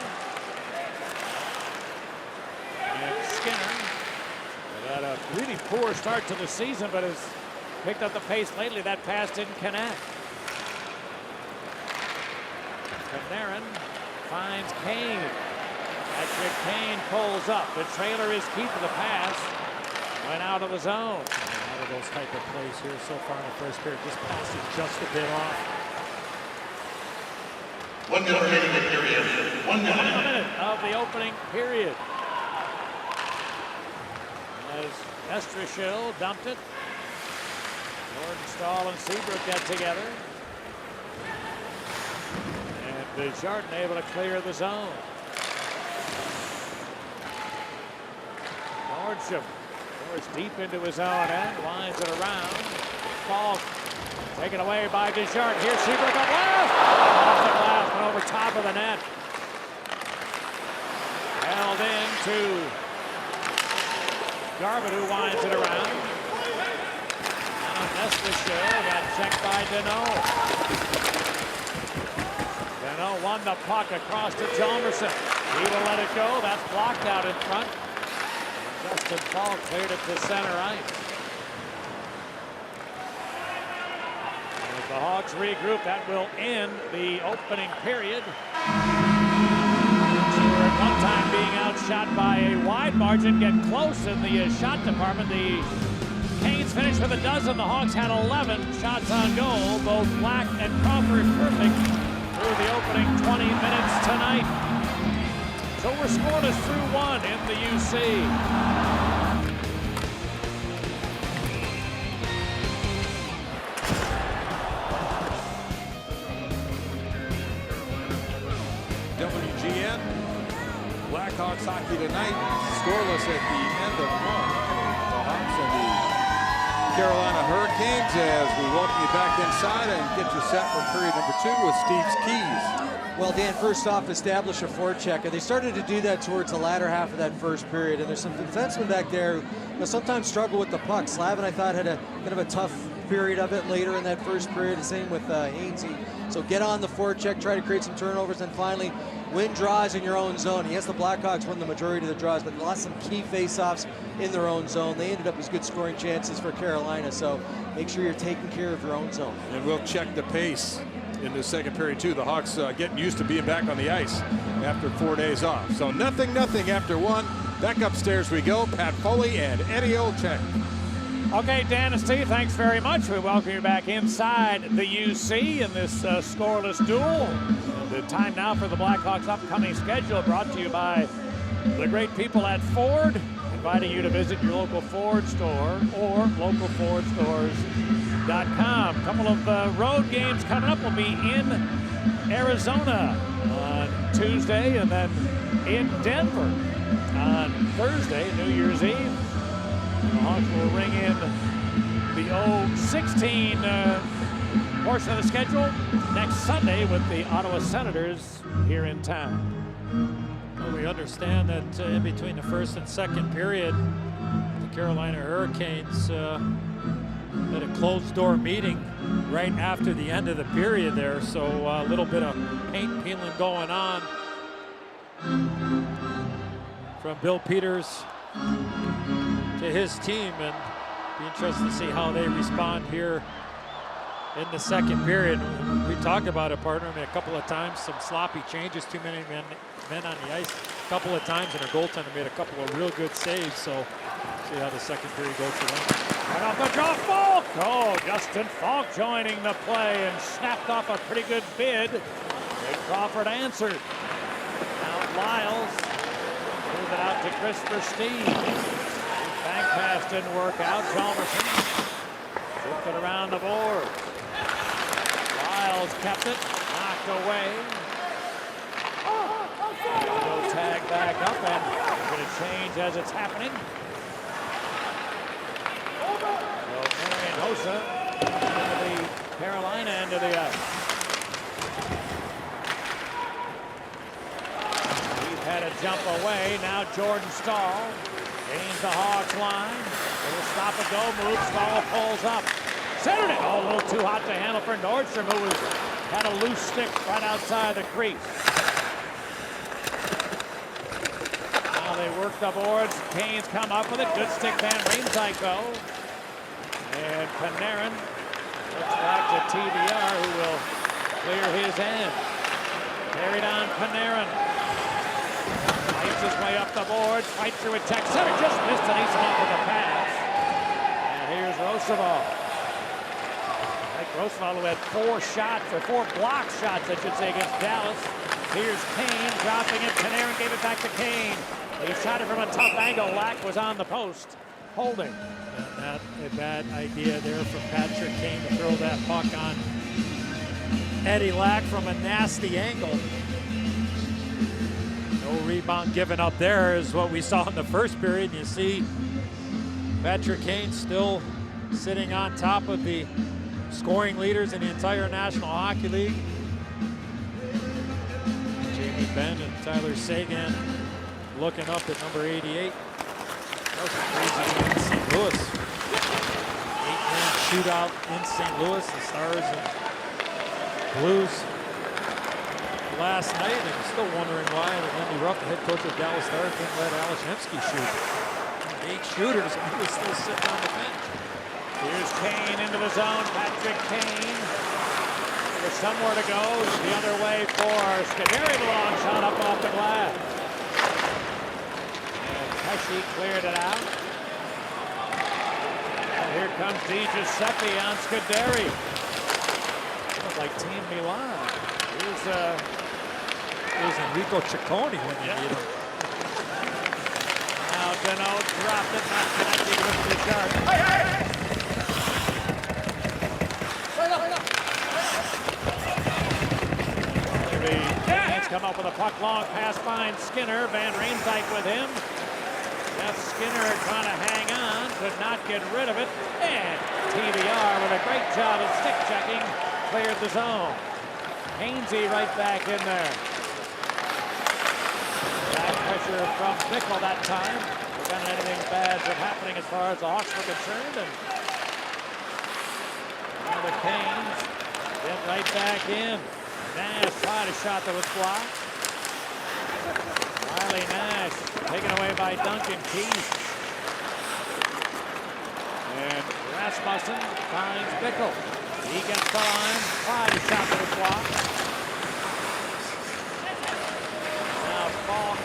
And Skinner had a really poor start to the season, but has picked up the pace lately. That pass didn't connect. Panarin finds Kane. Patrick Kane pulls up. The trailer is keeping the pass. Went out of the zone. Out of those type of plays here so far in the first period. This pass is just a bit off. 1 minute remaining in the period. 1 minute. 1 minute of the opening period. As Estrachil dumped it. Gordon Stahl and Seabrook get together. And Desjardins able to clear the zone. Nordstrom goes deep into his own end, winds it around. Ball taken away by Desjardins. Here's Seabrook up left. Off the glass, but over top of the net. Held in to Garbutt, who winds it around. Now Estrachil got checked by Deneau. Deneau won the puck across to Hjalmarsson. He will let it go. That's blocked out in front. Justin Paul cleared it to center ice. As the Hawks regroup, that will end the opening period. They were at one time being outshot by a wide margin, get close in the shot department. The Canes finished with a dozen. The Hawks had 11 shots on goal. Both Black and Crawford perfect through the opening 20 minutes tonight. So we're scoreless through 1 in the UC. WGN, Blackhawks hockey tonight, scoreless at the end of 1. The Hawks and the Carolina Hurricanes, as we welcome you back inside and get you set for period number 2 with Steve's Keys. Well, Dan, first off, establish a forecheck, and they started to do that towards the latter half of that first period. And there's some defensemen back there who sometimes struggle with the puck. Slavin, I thought, had a kind of a tough period of it later in that first period. The same with Hainsey. So get on the forecheck, try to create some turnovers, and finally win draws in your own zone. Yes, the Blackhawks won the majority of the draws, but lost some key face-offs in their own zone. They ended up as good scoring chances for Carolina. So make sure you're taking care of your own zone. And we'll check the pace in the second period too. The Hawks getting used to being back on the ice after 4 days off. So nothing after one. Back upstairs we go. Pat Foley and Eddie Olczyk. Okay, Dan and Steve, thanks very much. We welcome you back inside the UC in this scoreless duel. The time now for the Blackhawks' upcoming schedule, brought to you by the great people at Ford, inviting you to visit your local Ford store or localfordstores.com. A couple of road games coming up. Will be in Arizona on Tuesday and then in Denver on Thursday, New Year's Eve. The Hawks will ring in the 0-16 portion of the schedule next Sunday with the Ottawa Senators here in town. Well, we understand that in between the first and second period, the Carolina Hurricanes had a closed-door meeting right after the end of the period there, so a little bit of paint peeling going on from Bill Peters to his team, and be interested to see how they respond here in the second period. We talked about it, partner. I mean, a couple of times, some sloppy changes, too many men on the ice a couple of times, and our goaltender made a couple of real good saves. So see how the second period goes for them. Right off the draw, Falk! Oh, Justin Falk joining the play and snapped off a pretty good bid. Ray Crawford answered. Now Lyles moved it out to Christopher Steve. Bank pass didn't work out. Chalmerson flipped it around the board. Lyles kept it, knocked away. No tag back up, and going to change as it's happening. So Marian Hossa into the Carolina end of the ice. He's had a jump away. Now Jordan Stahl gains the Hawks line. Little stop and go move. Stahl pulls up. Centered it. Oh, a little too hot to handle for Nordstrom, who had a loose stick right outside the crease. Now they work the boards. Canes come up with it. Good stick Van Riemsdyk. And Panarin looks back to TBR, who will clear his end. Carried on Panarin. Fights his way up the boards, fights through a tech center, just missed an ace off with a pass. And here's Roosevelt. Mike Roosevelt, who had 4 shots, or 4 block shots, I should say, against Dallas. Here's Kane dropping it. Panarin gave it back to Kane. He shot it from a tough angle. Lack was on the post, holding. And that a bad idea there from Patrick Kane to throw that puck on Eddie Lack from a nasty angle. No rebound given up there is what we saw in the first period. You see Patrick Kane still sitting on top of the scoring leaders in the entire National Hockey League. Jamie Benn and Tyler Seguin looking up at number 88. That was a crazy game in St. Louis. 8-man shootout in St. Louis. The Stars and Blues last night, and I'm still wondering why Lindy Ruff, the head coach of Dallas Stars, didn't let Alex Hemsky shoot. 8 shooters, and he was still sitting on the bench. Here's Kane into the zone. Patrick Kane. There's somewhere to go. The other way for Scuderi. The long shot up off the glass. And Pesci cleared it out. And here comes Di Giuseppe on Scuderi. Looks like Team Milan. Here's Enrico Ciccone when you need him. Now Deneau dropped it, not connecting with the Sharks. The Canes come up with a puck long pass, finds Skinner. Van Riemsdyk with him. Jeff Skinner trying to hang on, could not get rid of it. And TBR with a great job of stick checking, cleared the zone. Hainsey right back in there. Back pressure from Bickle that time. Prevented anything bad from happening as far as the Hawks were concerned. And Now the Canes get right back in. Nash tried a shot that was blocked. Riley Nash taken away by Duncan Keith. And Rasmussen finds Bickle. He gets the line, tried a shot that was blocked. Now Falk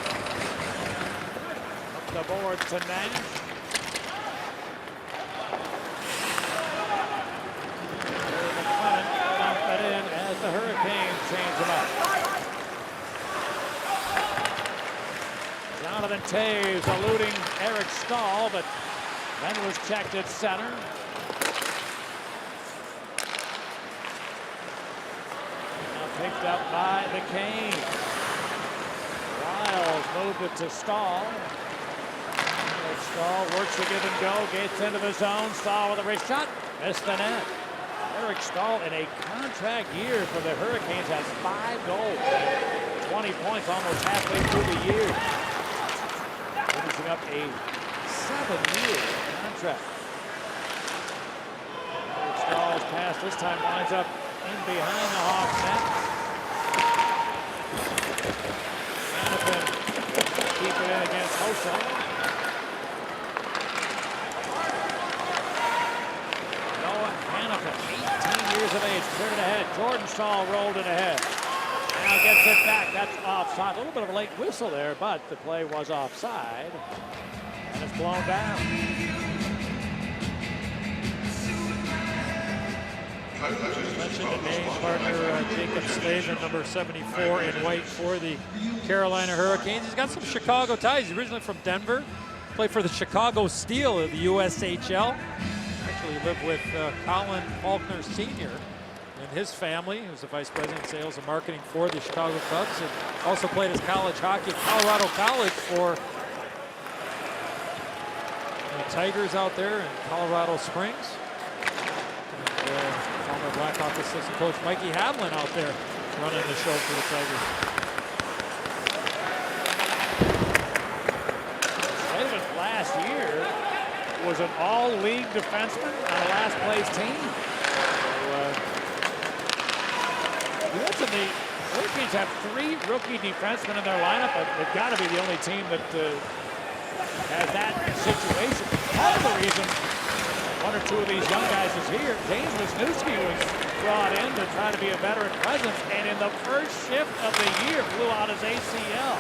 up the board to Nash. McClellan dumped it in as the Hurricanes change them up. Jonathan Toews eluding Eric Stahl, but then was checked at center. Now picked up by the Canes. Riles moved it to Stahl. Eric Stahl works the give and go, gets into the zone. Stahl with a wrist shot, missed the net. Eric Stahl in a contract year for the Hurricanes has 5 goals, 20 points almost halfway through the year. Finishing up a 7-year contract. Eric Stahl's pass this time winds up in behind the Hawks net. Hannafin keep it in against Hossa. Noah Hannafin, 18 years of age, cleared it ahead. Jordan Stahl rolled it ahead. Now gets it back. That's offside. A little bit of a late whistle there, but the play was offside. And it's blown down. Mentioned the name partner Jacob Slavin, number 74 in white for the Carolina Hurricanes. He's got some Chicago ties. He's originally from Denver. Played for the Chicago Steel of the USHL. Actually lived with Colin Faulkner Sr. and his family, who's the vice president of sales and marketing for the Chicago Cubs, and also played his college hockey at Colorado College for the Tigers out there in Colorado Springs. And former Blackhawks assistant coach Mikey Hadlin out there running the show for the Tigers. Slavin last year was an all-league defenseman on a last-place team. So, the Hurricanes have 3 rookie defensemen in their lineup, but they've got to be the only team that has that situation. Part of the reason 1 or 2 of these young guys is here, James Wisniewski was brought in to try to be a veteran presence, and in the first shift of the year blew out his ACL.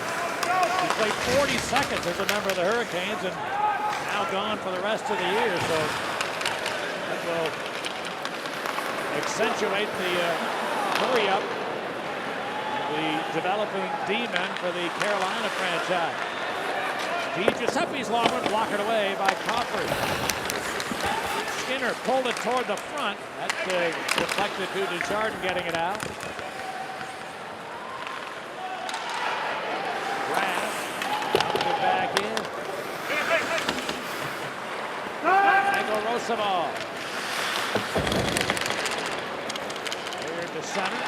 He played 40 seconds as a member of the Hurricanes and now gone for the rest of the year, so that will accentuate the hurry up, the developing D-men for the Carolina franchise. Giuseppe's long one blocked away by Crawford. Skinner pulled it toward the front. That deflected to Desjardins getting it out. Rath comes it back in. Michael Roosevelt. Cleared to center.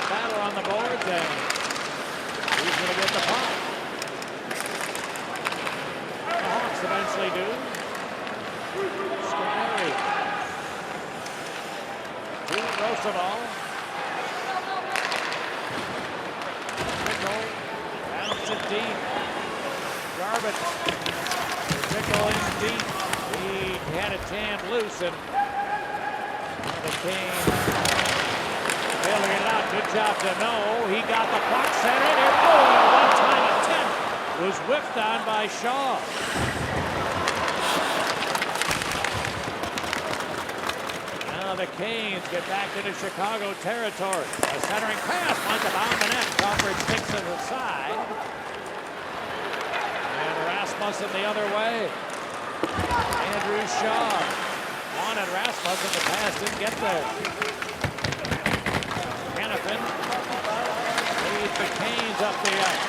Battle on the boards, and he's going to get the puck. The Hawks eventually do. Scaneri. To Roosevelt. Pickle. Bounce it deep. Garbage. Pickle in deep. He had it jammed loose, and the Canes failed to get it out. Good job to know. He got the puck centered. Oh, and a one-time attempt was whipped on by Shaw. Now the Canes get back into Chicago territory. A centering pass went about the net. Crawford sticks it aside. And Rasmussen the other way. Andrew Shaw wanted Rasmussen. The pass didn't get there. Hannafin leads the Canes up the ice.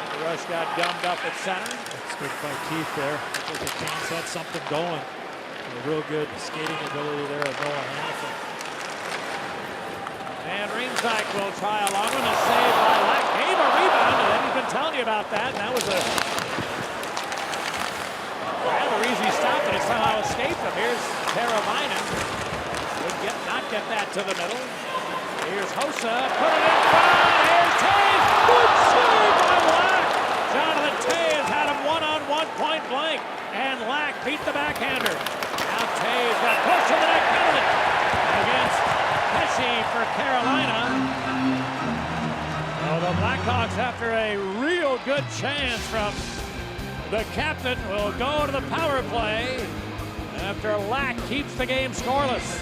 The rush got gummed up at center. That's good by Keith there. I think the Canes had something going. A real good skating ability there of Noah Hannafin. And Ringside will try a long one. A save by Lack. Gave a rebound, and then he I've been telling you about that, and that was a rather easy stop, but it somehow escaped him. Here's Teravainen. Would not get that to the middle. Here's Hossa, put it in front. Here's Taves. Good save by Lack. Jonathan Taves had him one-on-one point blank, and Lack beat the backhander. Now Taves got pushed to the net penalty against Pesce for Carolina. Oh, the Blackhawks, after a real good chance from the captain, will go to the power play after Lack keeps the game scoreless.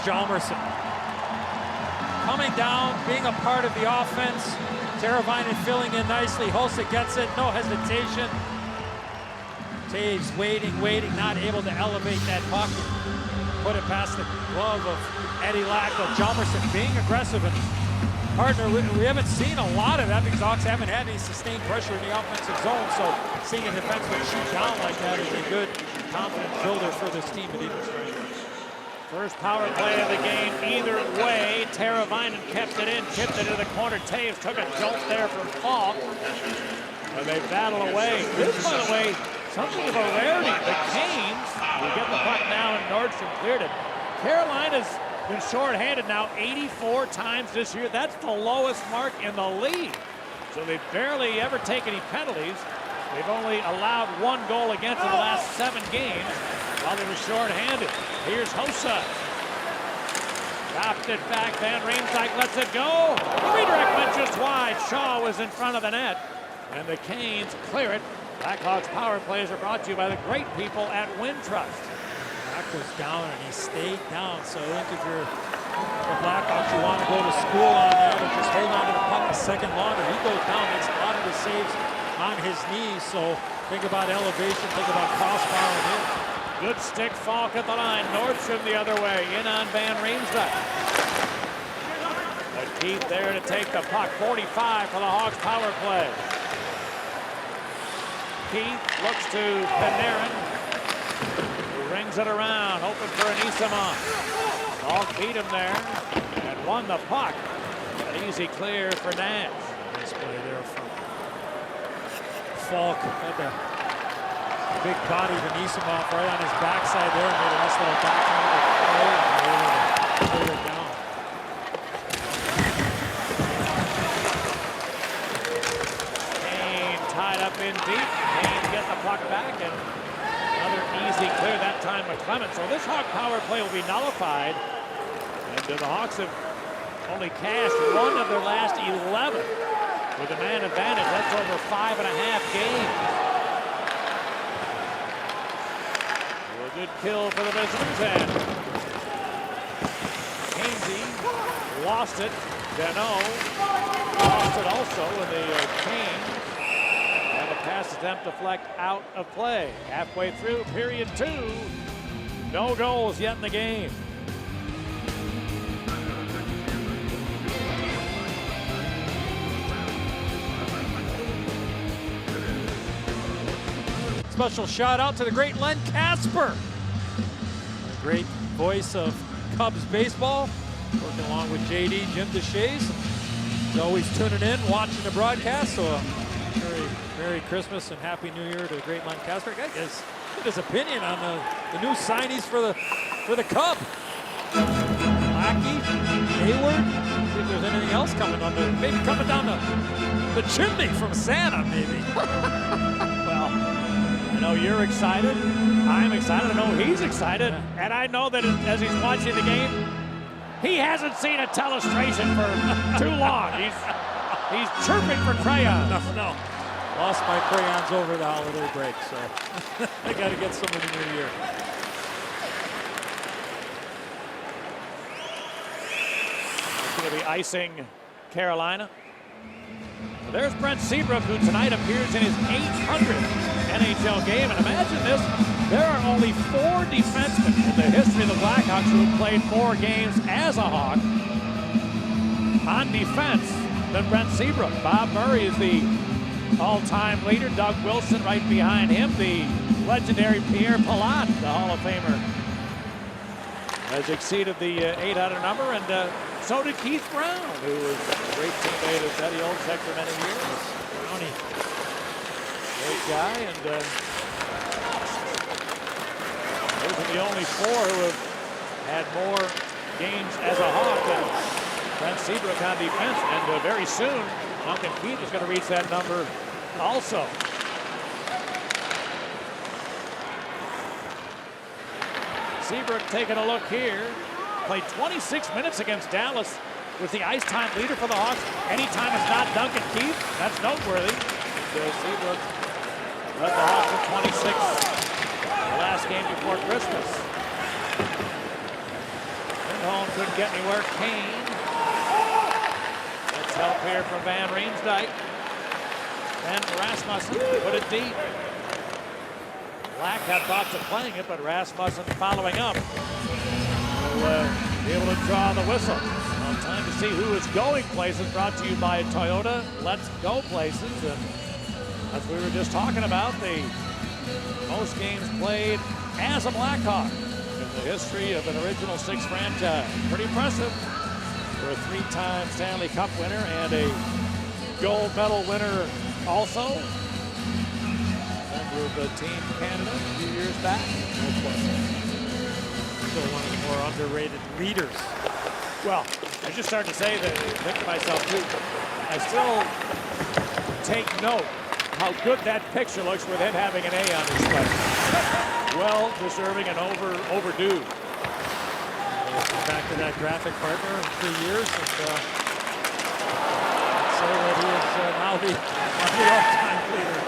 Hjalmarsson coming down, being a part of the offense. Teravainen filling in nicely. Hossa gets it, no hesitation. Taves waiting, not able to elevate that puck. Put it past the glove of Eddie Lack. But Hjalmarsson being aggressive and partner. We haven't seen a lot of that because Hawks haven't had any sustained pressure in the offensive zone. So seeing a defenseman shoot down like that is a good, confident builder for this team at Eagle Strike. First power play of the game either way. Teravainen kept it in, chipped it into the corner. Taves took a jolt there from Falk. And they battle away. This, by the way, something of a rarity. The Canes will get the puck now, and Nordstrom cleared it. Carolina's been shorthanded now 84 times this year. That's the lowest mark in the league. So they've barely ever taken any penalties. They've only allowed 1 goal against in the last 7 games while they were shorthanded. Here's Hossa. Dropped it back. Van Riemsdyk lets it go. Redirect went just wide. Shaw was in front of the net. And the Canes clear it. Blackhawks power plays are brought to you by the great people at Wintrust. Lack was down and he stayed down. So I think if you're the Blackhawks, you want to go to school on that and just hold on to the puck a second longer. He goes down, makes a lot of the saves on his knees. So think about elevation, think about crossfiring in. Good stick, Falk at the line. Nordstrom the other way, in on Van Riemsdyk. But Keith there to take the puck. 45 for the Hawks power play. Keith looks to Panarin, who rings it around, hoping for an Isamon. Falk beat him there and won the puck. An easy clear for Nash. Nice play there from Falk. Had the big body of Anisimov right on his backside there. Made a nice little backhand play and cleared it down. Kane tied up in deep. Kane get the puck back, and another easy clear, that time McClement. So this Hawk power play will be nullified. And the Hawks have only cashed 1 of their last 11 with a man advantage. That's over 5.5 games. A good kill for the visitors, and Hainsey lost it. Dano lost it also in the Kane. And a pass attempt deflect out of play. Halfway through period 2. No goals yet in the game. Special shout out to the great Len Kasper, the great voice of Cubs baseball, working along with JD, Jim DeShays. He's always tuning in, watching the broadcast. So very Merry Christmas and Happy New Year to the great Len Kasper. Get his opinion on the new signees for the Cub. Lackey, Hayward. See if there's anything else coming on the, maybe coming down the chimney from Santa, maybe. Well, I know you're excited. I'm excited. I know he's excited. Yeah. And I know that as he's watching the game, he hasn't seen a telestration for too long. He's chirping for crayons. No. Lost my crayons over the holiday break, so I got to get some in the new year. Going to be icing Carolina. There's Brent Seabrook, who tonight appears in his 800th NHL game. And imagine this, there are only 4 defensemen in the history of the Blackhawks who have played more games as a Hawk on defense than Brent Seabrook. Bob Murray is the all-time leader. Doug Wilson right behind him. The legendary Pierre Palat, the Hall of Famer, has exceeded the 800 number. And so did Keith Brown, who was a great teammate of Eddie Olczyk for many years. Brownie. Great guy, and those are the only four who have had more games as a Hawk than Brent Seabrook on defense. And very soon, Duncan Keith is going to reach that number also. Seabrook taking a look here. Played 26 minutes against Dallas. Was the ice time leader for the Hawks. Anytime it's not Duncan Keith, that's noteworthy. So Seabrook led the Hawks at 26 the last game before Christmas. Lindholm couldn't get anywhere. Kane. Let's help here from Van Riemsdyk. And Rasmussen put it deep. Black had thoughts of playing it, but Rasmussen following up. Will be able to draw the whistle. Well, time to see who is going places, brought to you by Toyota. Let's go places. And as we were just talking about, the most games played as a Blackhawk in the history of an Original Six franchise. Pretty impressive for a three-time Stanley Cup winner and a gold medal winner also. Member of the Team Canada a few years back. Still one of the more underrated leaders. Well, I just started to say that, think to myself too, I still take note how good that picture looks with him having an A on his sweater. Well deserving and overdue. Back to that graphic partner in 3 years. And, I'd say that he is now the all-time leader.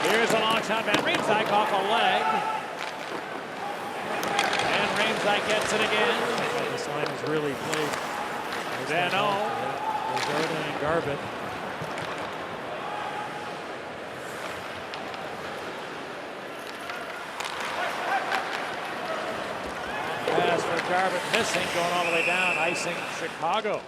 Here's a long shot. Van Riemsdyk off a leg. And Riemsdyk gets it again. This line is really played. Dano. Jordan and Garbutt. Pass for Garbutt missing, going all the way down, icing Chicago.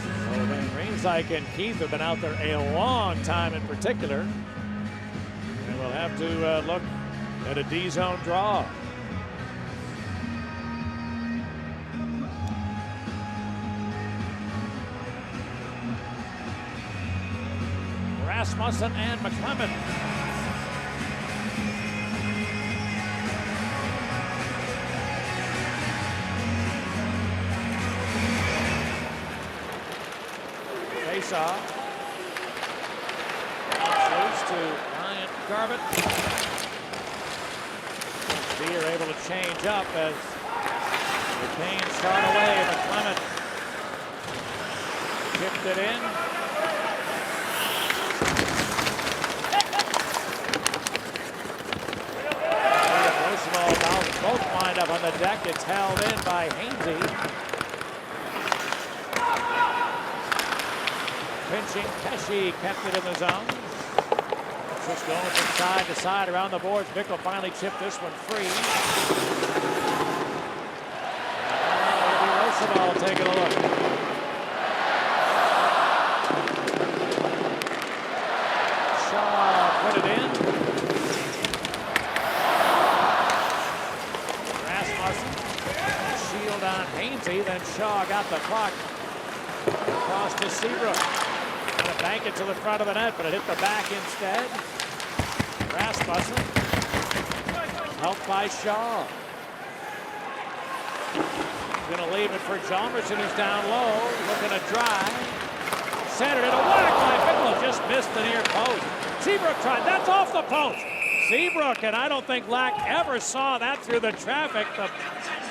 So Van Riemsdyk and Keith have been out there a long time in particular. And we'll have to look at a D-zone draw. Rasmussen and McClement. Face-off. Loose to Ryan Garbutt. They are able to change up as the Canes start away. McClement tipped it in. Both wind up on the deck. It's held in by Hainsey. Pinching, Pesci kept it in the zone. Just going from side to side around the boards. Bickle finally chipped this one free. Roosevelt taking a look. Shaw put it in. Shield on Hainsey, then Shaw got the puck. Across to Seabrook. Gonna bank it to the front of the net, but it hit the back instead. Rasmussen. Helped by Shaw. Gonna leave it for Hjalmarsson, who's down low, looking to drive. Centered it, a whack by Bickle, just missed the near post. Seabrook tried, that's off the post. Seabrook, and I don't think Lack ever saw that through the traffic. The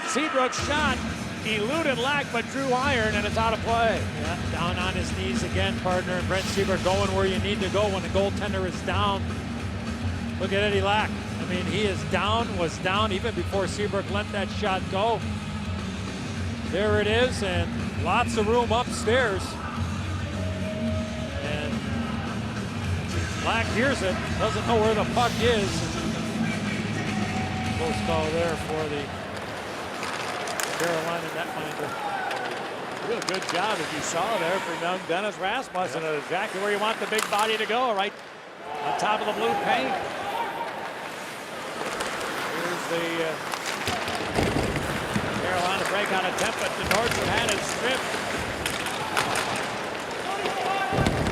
Seabrook shot eluded Lack, but drew iron, and it's out of play. Yeah, down on his knees again, partner. And Brent Seabrook going where you need to go when the goaltender is down. Look at Eddie Lack. I mean, he is down, was down even before Seabrook let that shot go. There it is, and lots of room upstairs. And Lack hears it, doesn't know where the puck is. Close call there for the Carolina netminder. Real good job, as you saw there, for young Dennis Rasmussen. Yep. Exactly where you want the big body to go, right on top of the blue paint. Here's the Carolina break on a template. Nordstrom had it stripped.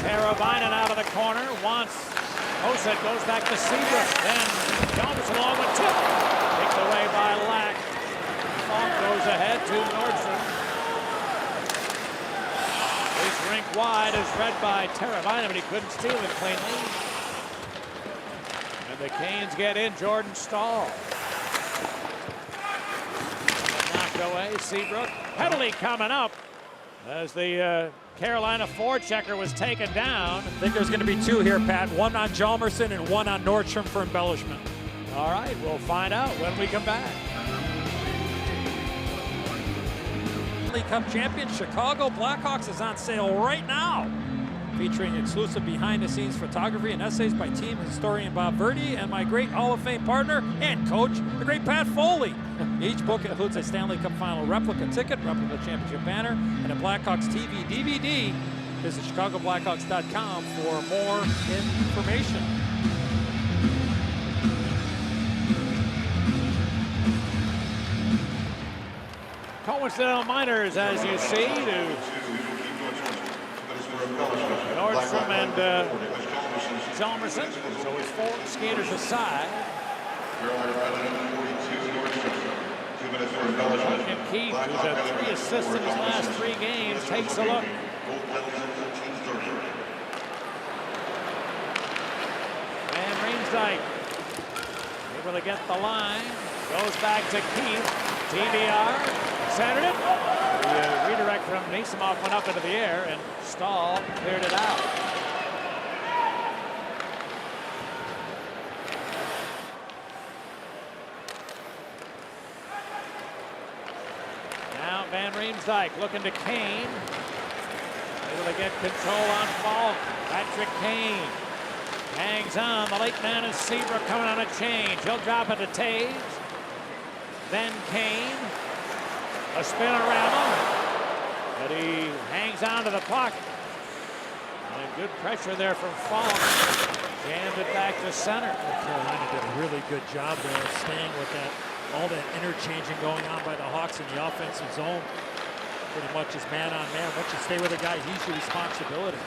Teravainen out of the corner. Wants Hoset, goes back to Seabrook. Then Jones along with tip. Picked away by Lack. Falk goes ahead to Nordstrom. This rink wide is read by Teravainen, but he couldn't steal it cleanly. And the Canes get in. Jordan Stahl. Knocked away. Seabrook. Penalty coming up as the Carolina forechecker was taken down. I think there's going to be two here, Pat. One on Hjalmarsson and one on Nordstrom for embellishment. All right, we'll find out when we come back. Stanley Cup champion Chicago Blackhawks is on sale right now, featuring exclusive behind-the-scenes photography and essays by team historian Bob Verdi and my great Hall of Fame partner and coach, the great Pat Foley. Each book includes a Stanley Cup final replica ticket, replica championship banner, and a Blackhawks TV DVD. Visit ChicagoBlackhawks.com for more information. Coincidental Miners, as you see, to Nordstrom and Hjalmarsson. So it's 4 skaters aside. And Keith, who's had 3 assists in his last 3 games, takes a look. And Riemsdyk able to get the line. Goes back to Keith. TBR. Centered it. The redirect from Nisimov went up into the air, and Stahl cleared it out. Now Van Riemsdyk looking to Kane. Able to get control on Falk. Patrick Kane hangs on. The late man is Seabrook coming on a change. He'll drop it to Taves. Then Kane. A spin around him, but he hangs on to the puck. And good pressure there from Falk. Jammed it back to center. Carolina did a really good job there, staying with that, all that interchanging going on by the Hawks in the offensive zone. Pretty much is man on man. Once you stay with a guy, he's your responsibility.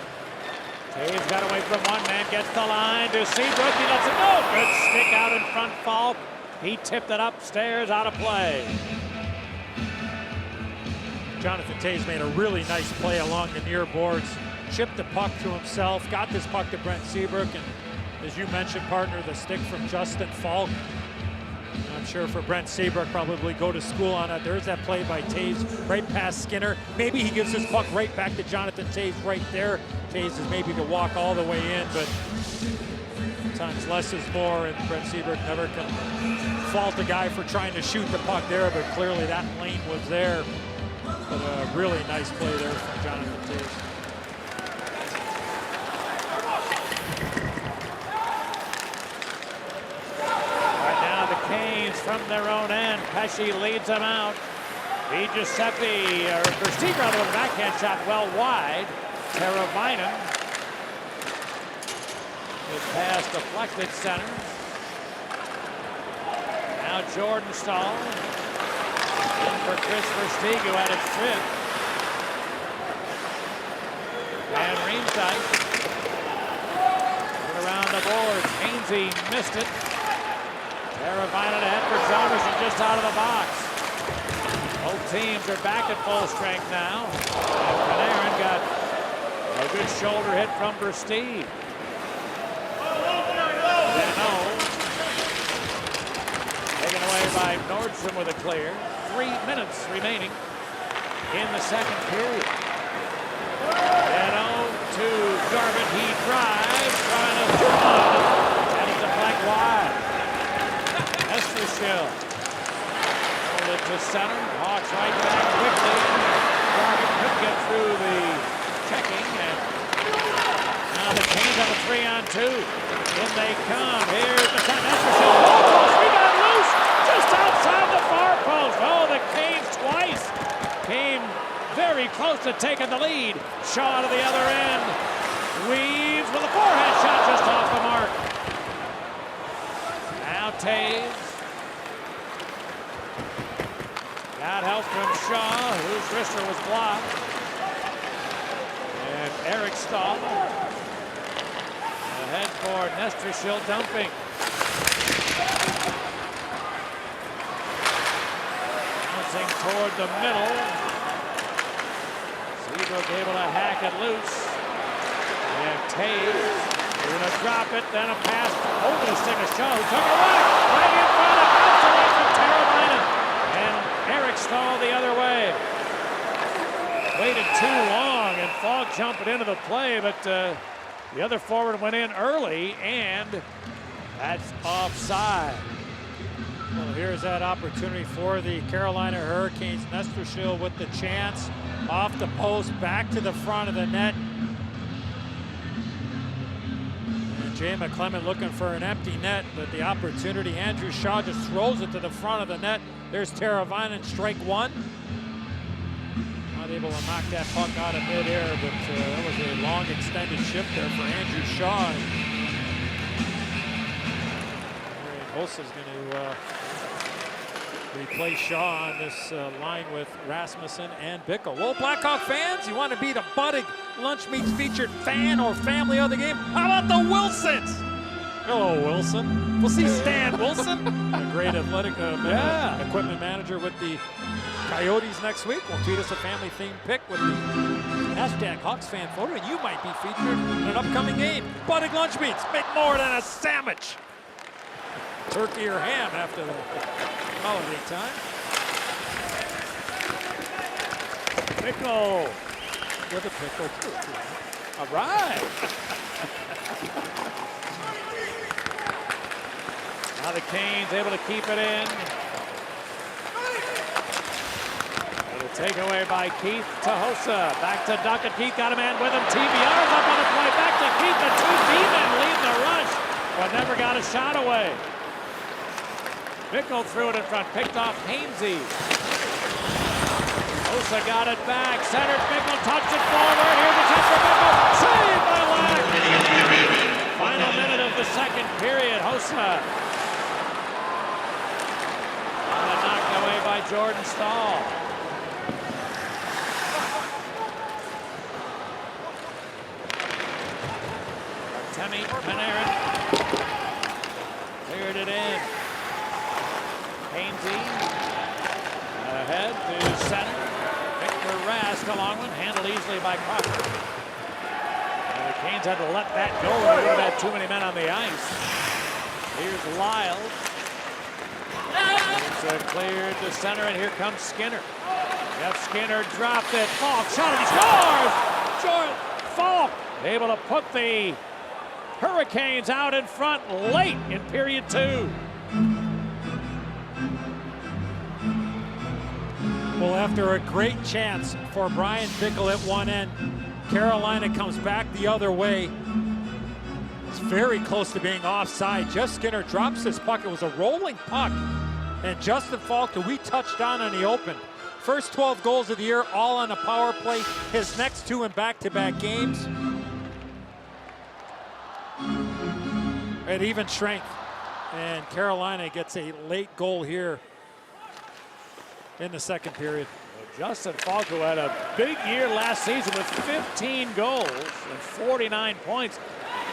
Taves got away from one man, gets the line to Seabrook. He lets it go. Good stick out in front, Falk. He tipped it upstairs, out of play. Jonathan Taves made a really nice play along the near boards, chipped the puck to himself, got this puck to Brent Seabrook, and as you mentioned, partner, the stick from Justin Falk. I'm sure for Brent Seabrook, probably go to school on it. There's that play by Taves right past Skinner. Maybe he gives this puck right back to Jonathan Taves right there. Taves is maybe to walk all the way in, but sometimes less is more, and Brent Seabrook never can fault a guy for trying to shoot the puck there, but clearly that lane was there. But a really nice play there from Jonathan Taves. Right now the Canes from their own end. Pesce leads them out. Giuseppe, or Versteeg rather, with a backhand shot well wide. Teravainen. His pass deflected center. Now Jordan Stahl. In for Chris Versteeg, who had it stripped. And Riemsdyk. Put around the boards. Hainsey missed it. Teravainen ahead for Hjalmarsson, just out of the box. Both teams are back at full strength now. And Panarin got a good shoulder hit from Versteeg. Taken away by Nordstrom with a clear. 3 minutes remaining in the second period. Deno to Garvin. He drives, trying to throw, and it's a flank wide. Estershell. Hold it to center. Hawks right back quickly. Garvin couldn't get through the checking, and now the Canes have a 3-on-2. In they come. Here's the center. Estershell. Rebound loose. Just outside the far post. Oh, the Canes twice came very close to taking the lead. Shaw to the other end. Weaves with a forehand shot just off the mark. Now Taves. Got help wristler was blocked. And Eric Stahl ahead for Nestor dumping. Bouncing toward the middle. Seabrook able to hack it loose. And Taves, they're going to drop it, then a pass over to Singh-Shaw, who took it right in front of bounced away from Teravainen. And Eric Stahl the other way. Waited too long, and Falk jumping into the play, but the other forward went in early, and that's offside. Well, here's that opportunity for the Carolina Hurricanes. Nestor Schill with the chance. Off the post, back to the front of the net. And Jay McClement looking for an empty net, but the opportunity. Andrew Shaw just throws it to the front of the net. There's Teravainen, strike one. Not able to knock that puck out of midair, but that was a long extended shift there for Andrew Shaw. Hosa's going to replace Shaw on this line with Rasmussen and Bickle. Well, Blackhawk fans, you want to be the budding Lunch Meats featured fan or family of the game? How about the Wilsons? Hello, Wilson. We'll see Stan Wilson, a great athletic equipment manager with the Coyotes next week. Will tweet us a family-themed pick with the hashtag Hawks fan photo, and you might be featured in an upcoming game. Budding Lunch Meats, make more than a sandwich. Turkey or ham after the holiday time. Pickle with a pickle. All right. Now the Canes able to keep it in. And a takeaway by Keith to Hossa. Back to Duckett. Keith got a man with him. TBR's up on the play. Back to Keith. The two D-men lead the rush, but never got a shot away. Bickle threw it in front, picked off Hainsey. Hossa got it back, centered, Bickle touched it forward. Here's a chance for Bickle, saved by Lack. Final minute of the second period, Hossa. And knocked away by Jordan Stahl. Artemi Panarin cleared it in. Hainsey ahead to center. Victor Rask along one, handled easily by Crawford. And the Canes had to let that go. They would have had too many men on the ice. Here's Lyles. It's cleared to center, and here comes Skinner. Jeff Skinner dropped it. Falk shot it. He scores! Falk able to put the Hurricanes out in front late in period two. Well, after a great chance for Brian Bickle at one end, Carolina comes back the other way. It's very close to being offside. Jeff Skinner drops this puck. It was a rolling puck. And Justin Falk, who we touched on in the open. First 12 goals of the year, all on a power play. His next two in back-to-back games. At even strength. And Carolina gets a late goal here in the second period. Well, Justin Falk, who had a big year last season with 15 goals and 49 points.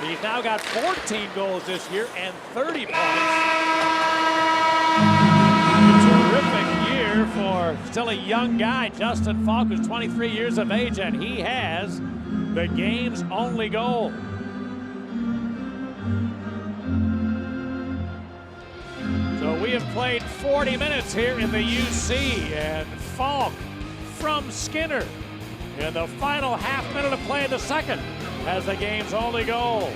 He's now got 14 goals this year and 30 points. A terrific year for still a young guy. Justin Falk, who's 23 years of age, and he has the game's only goal. So we have played 40 minutes here in the UC, and Falk from Skinner in the final half minute of play in the second has the game's only goal.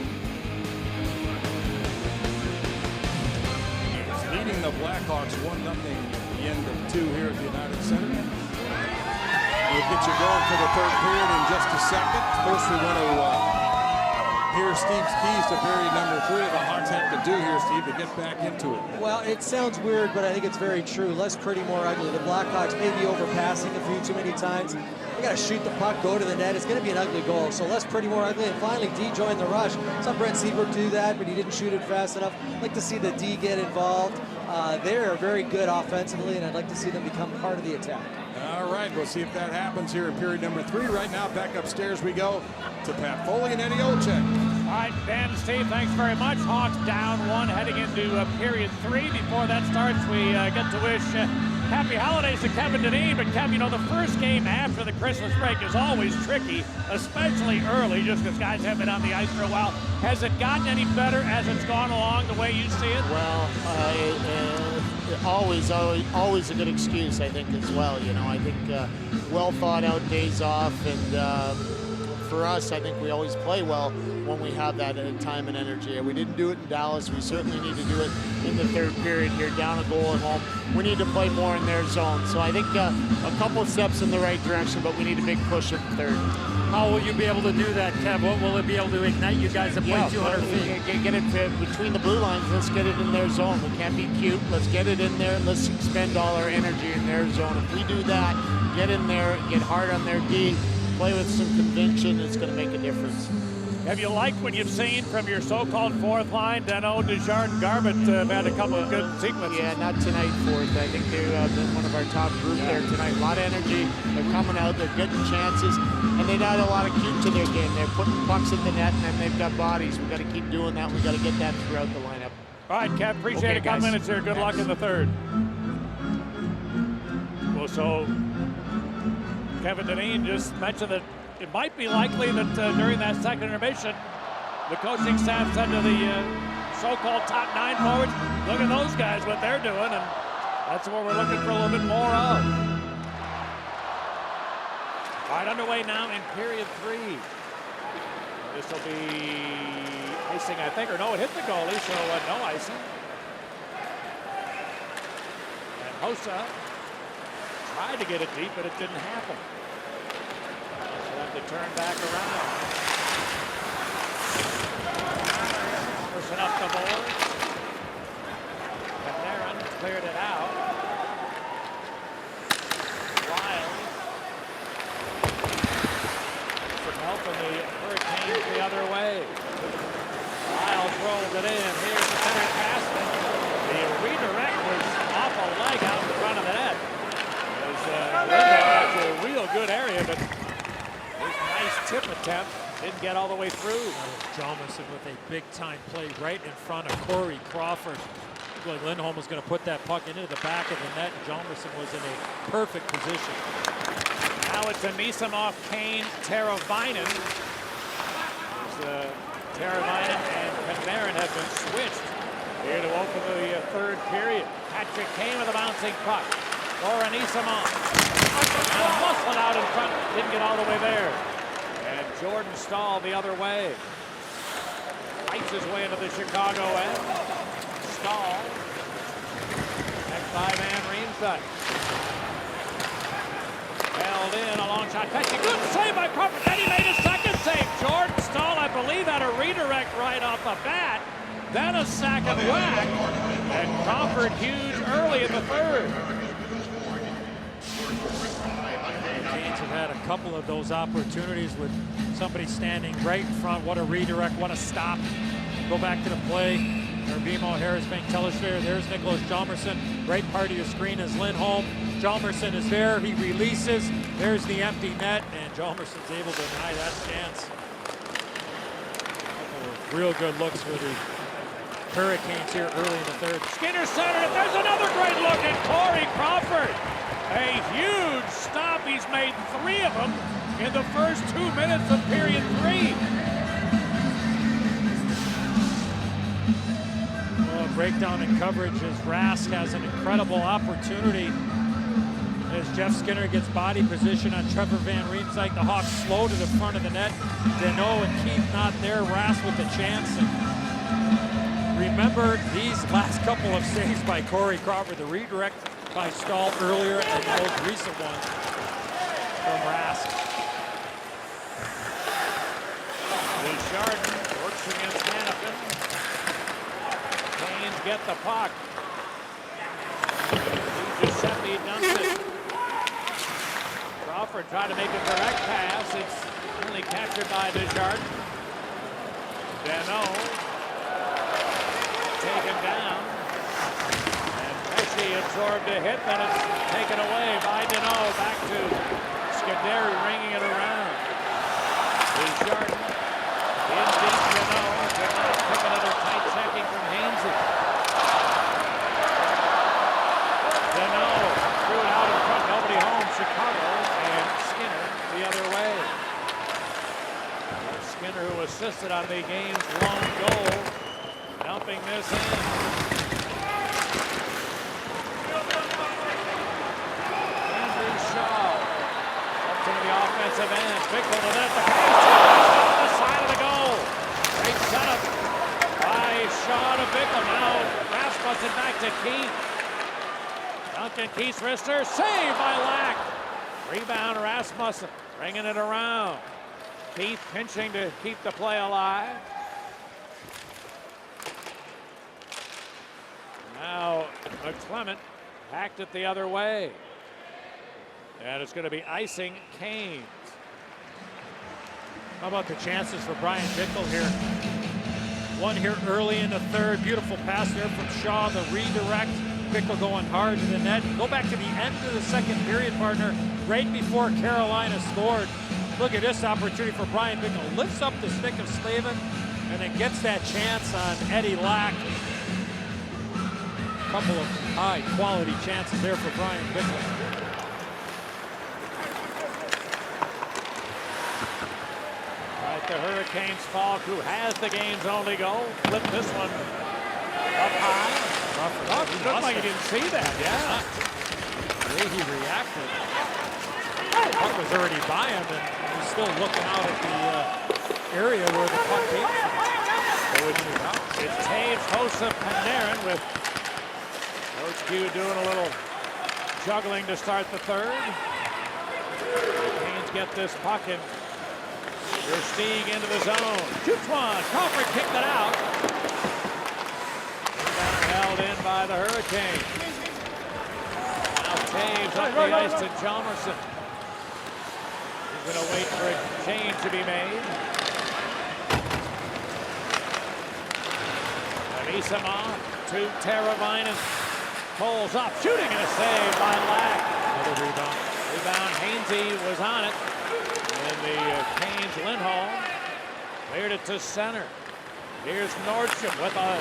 It's leading the Blackhawks 1-0 at the end of two here at the United Center. We'll get you going for the third period in just a second. First, we want to hear Steve's keys to period number 3. The Hawks have to do here, Steve, to get back into it. Well, it sounds weird, but I think it's very true. Less pretty, more ugly. The Blackhawks may be overpassing a few too many times. They got to shoot the puck, go to the net. It's going to be an ugly goal. So less pretty, more ugly. And finally, D joined the rush. Saw Brent Seabrook do that, but he didn't shoot it fast enough. I'd like to see the D get involved. They're very good offensively, and I'd like to see them become part of the attack. All right, we'll see if that happens here in period number 3. Right now, back upstairs we go to Pat Foley and Eddie Olczyk. All right, Ben, Steve, thanks very much. Hawks down 1 heading into period 3. Before that starts, we get to wish happy holidays to Kevin Dineen. But Kevin, you know, the first game after the Christmas break is always tricky, especially early, just because guys have been on the ice for a while. Has it gotten any better as it's gone along the way you see it? Well, always a good excuse, I think, as well. You know, I think well thought out days off, and for us, I think we always play well when we have that time and energy. We didn't do it in Dallas. We certainly need to do it in the third period here, down a goal at home. We need to play more in their zone. So I think a couple of steps in the right direction, but we need a big push at the third. How will you be able to do that, Kev? What will it be able to ignite you guys to play 200 feet? Get it between the blue lines. Let's get it in their zone. We can't be cute. Let's get it in there. Let's expend all our energy in their zone. If we do that, get in there, get hard on their D, play with some conviction, it's going to make a difference. Have you liked what you've seen from your so-called fourth line? Dano, Desjardins, Garbutt have had a couple of good sequences. Yeah, not tonight, fourth. I think they've been one of our top group there tonight. A lot of energy. They're coming out. They're getting chances. And they've added a lot of cute to their game. They're putting pucks at the net, and then they've got bodies. We've got to keep doing that. We've got to get that throughout the lineup. All right, Kev, appreciate it. Couple minutes here. Good luck in the third. Well, so Kevin Dineen just mentioned that it might be likely that during that second intermission, the coaching staff said to the so-called top 9 forwards, look at those guys, what they're doing, and that's what we're looking for a little bit more of. All right, underway now in period 3. This will be icing, I think, or no, it hit the goalie, so no icing. And Hossa tried to get it deep, but it didn't happen. To turn back around. Person up the board. And Aaron cleared it out. Wild. Some help in the Hurricanes the other way. Wild rolled it in. Here's the center pass. The redirect was off a leg out in front of the net. It was a real good area, but nice tip attempt. Didn't get all the way through. Jalmerson with a big-time play right in front of Corey Crawford. Looked like Lindholm was going to put that puck into the back of the net. Jalmerson was in a perfect position. Now it's Anisimov, Kane, Teravainen. Teravainen and Panarin have been switched here to open the third period. Patrick Kane with a bouncing puck. For Anisimov. Muscled out in front. Didn't get all the way there. And Jordan Stahl the other way. Fights his way into the Chicago end. Stahl. Next by Van Riemsdyk. Held in, a long shot. Pesci, good save by Crawford. Then he made his second save. Jordan Stahl, I believe, had a redirect right off the bat. Then a second whack. And Crawford huge early in the third. Canes have had a couple of those opportunities with somebody standing right in front. What a redirect, what a stop. Go back to the play. Herbimo, Harris, Bank, Telesfair. There's Nicholas Jalmerson. Right part of your screen is Lindholm. Jalmerson is there. He releases. There's the empty net, and Jalmerson's able to deny that chance. Real good looks for the Hurricanes here early in the third. Skinner centered it. There's another great look at Corey Crawford. A huge stop. He's made 3 of them in the first 2 minutes of period 3. Well, breakdown in coverage as Rask has an incredible opportunity. As Jeff Skinner gets body position on Trevor Van Riemsdyk, the Hawks slow to the front of the net. Dano and Keith not there. Rask with the chance. And remember these last couple of saves by Corey Crawford. The redirect by Stahl earlier and the most recent one from Rask. Desjardins works against Hannafin. Canes get the puck. Giuseppe dumps it. Crawford tried to make a direct pass. It's only captured by Desjardins. Dano taken down. And Pesci He absorbed a hit, then it's taken away by Deneau. Back to Scuderi, ringing it around. He's Jordan. In deep, Deneau. Could not pick another tight checking from Hainsey. Deneau threw it out in front. Nobody home. Chicago. And Skinner the other way. Skinner, who assisted on the game's lone goal, dumping this in. Andrew Shaw up to the offensive end. Bickle to net. On the side of the goal. Great setup by Shaw to Bickle. Now Rasmussen back to Keith. Duncan Keith's wrister. Saved by Lack. Rebound Rasmussen. Bringing it around. Keith pinching to keep the play alive. Now McClement hacked it the other way. And it's going to be icing Canes. How about the chances for Brian Bickle here? One here early in the third. Beautiful pass there from Shaw. The redirect. Bickle going hard to the net. Go back to the end of the second period, partner, right before Carolina scored. Look at this opportunity for Brian Bickle. Lifts up the stick of Slavin and then gets that chance on Eddie Lack. A couple of high quality chances there for Brian Bickle. Right, the Hurricanes, Falk, who has the game's only goal, flipped this one up high. It looked like he didn't see that, yeah. The way he reacted. The puck was already by him, and he was still looking out at the area where the puck came from. It's Taves, Hossa, Panarin with Coach Q doing a little juggling to start the third. The Canes get this puck and Versteeg into the zone. Shoots one. Crawford kicked it out. Rebound held in by the Hurricanes. Now Taves up the ice to Chalmerson. He's going to wait for a change to be made. Avisama to Teravainen. Pulls up, shooting and a save by Lack. Another rebound. Rebound, Hainsey was on it. And the Canes, Lindholm cleared it to center. Here's Nordstrom with a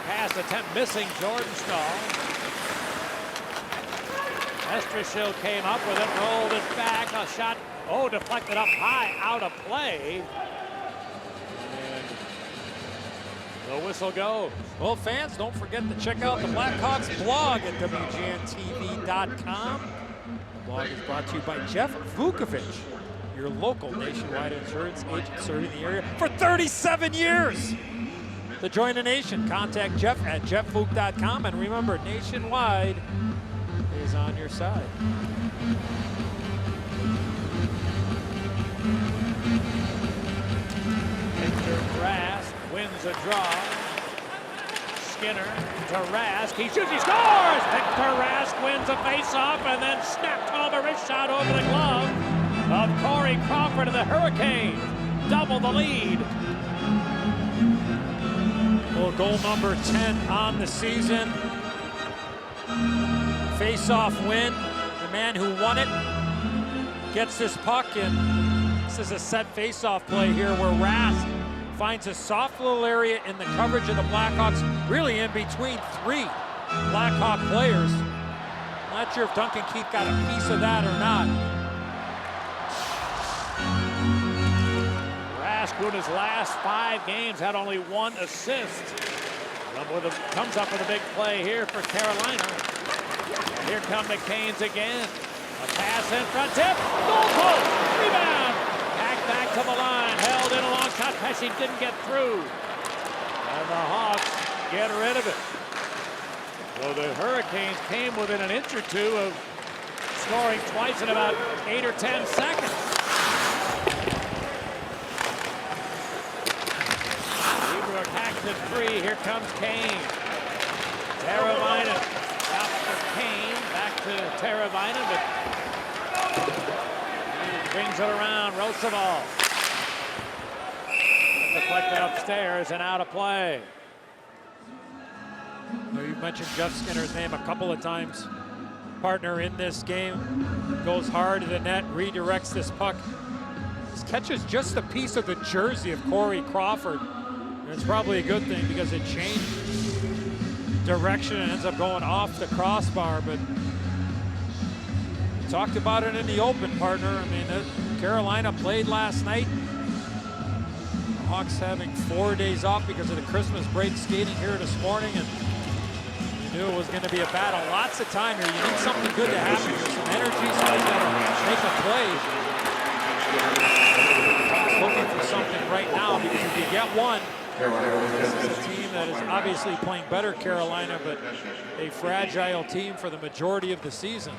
pass attempt, missing Jordan Stahl. Estrashill came up with it, rolled it back, a shot, deflected up high, out of play. And the whistle goes. Well, fans, don't forget to check out the Blackhawks blog at WGNTV.com. The blog is brought to you by Jeff Vukovich, your local nationwide insurance agent serving the area for 37 years. To join the nation, contact Jeff at jeffvuk.com, and remember, Nationwide is on your side. Victor Rask wins a draw. Skinner to Rask. He shoots, he scores! Victor Rask wins a face-off and then snapped home a wrist shot over the glove of Corey Crawford of the Hurricanes. Double the lead. Well, goal number 10 on the season. Face-off win. The man who won it gets this puck, and this is a set face-off play here where Rask finds a soft little area in the coverage of the Blackhawks, really in between three Blackhawk players. Not sure if Duncan Keith got a piece of that or not. Rask, who in his last 5 games had only 1 assist. Comes up with a big play here for Carolina. And here come the Canes again. A pass in front, tip, goal post, rebound. Back to the line, held in a long shot. Pesci didn't get through. And the Hawks get rid of it. So the Hurricanes came within an inch or two of scoring twice in about 8 or 10 seconds. Ebert hacked it free. Here comes Kane. Teravainen out for Kane. Back to Teravainen, but he brings it around. Roosevelt. Deflected upstairs and out of play. You mentioned Jeff Skinner's name a couple of times. Partner in this game, goes hard to the net, redirects this puck. This catches just a piece of the jersey of Corey Crawford. And it's probably a good thing because it changed direction and ends up going off the crossbar. But we talked about it in the open, partner. I mean, Carolina played last night. The Hawks having 4 days off because of the Christmas break, skating here this morning, and you knew it was going to be a battle. Lots of time here. You need something good to happen here. Some energy, somebody's got to make a play. Hawks looking for something right now because if you get one, this is a team that is obviously playing better Carolina, but a fragile team for the majority of the season.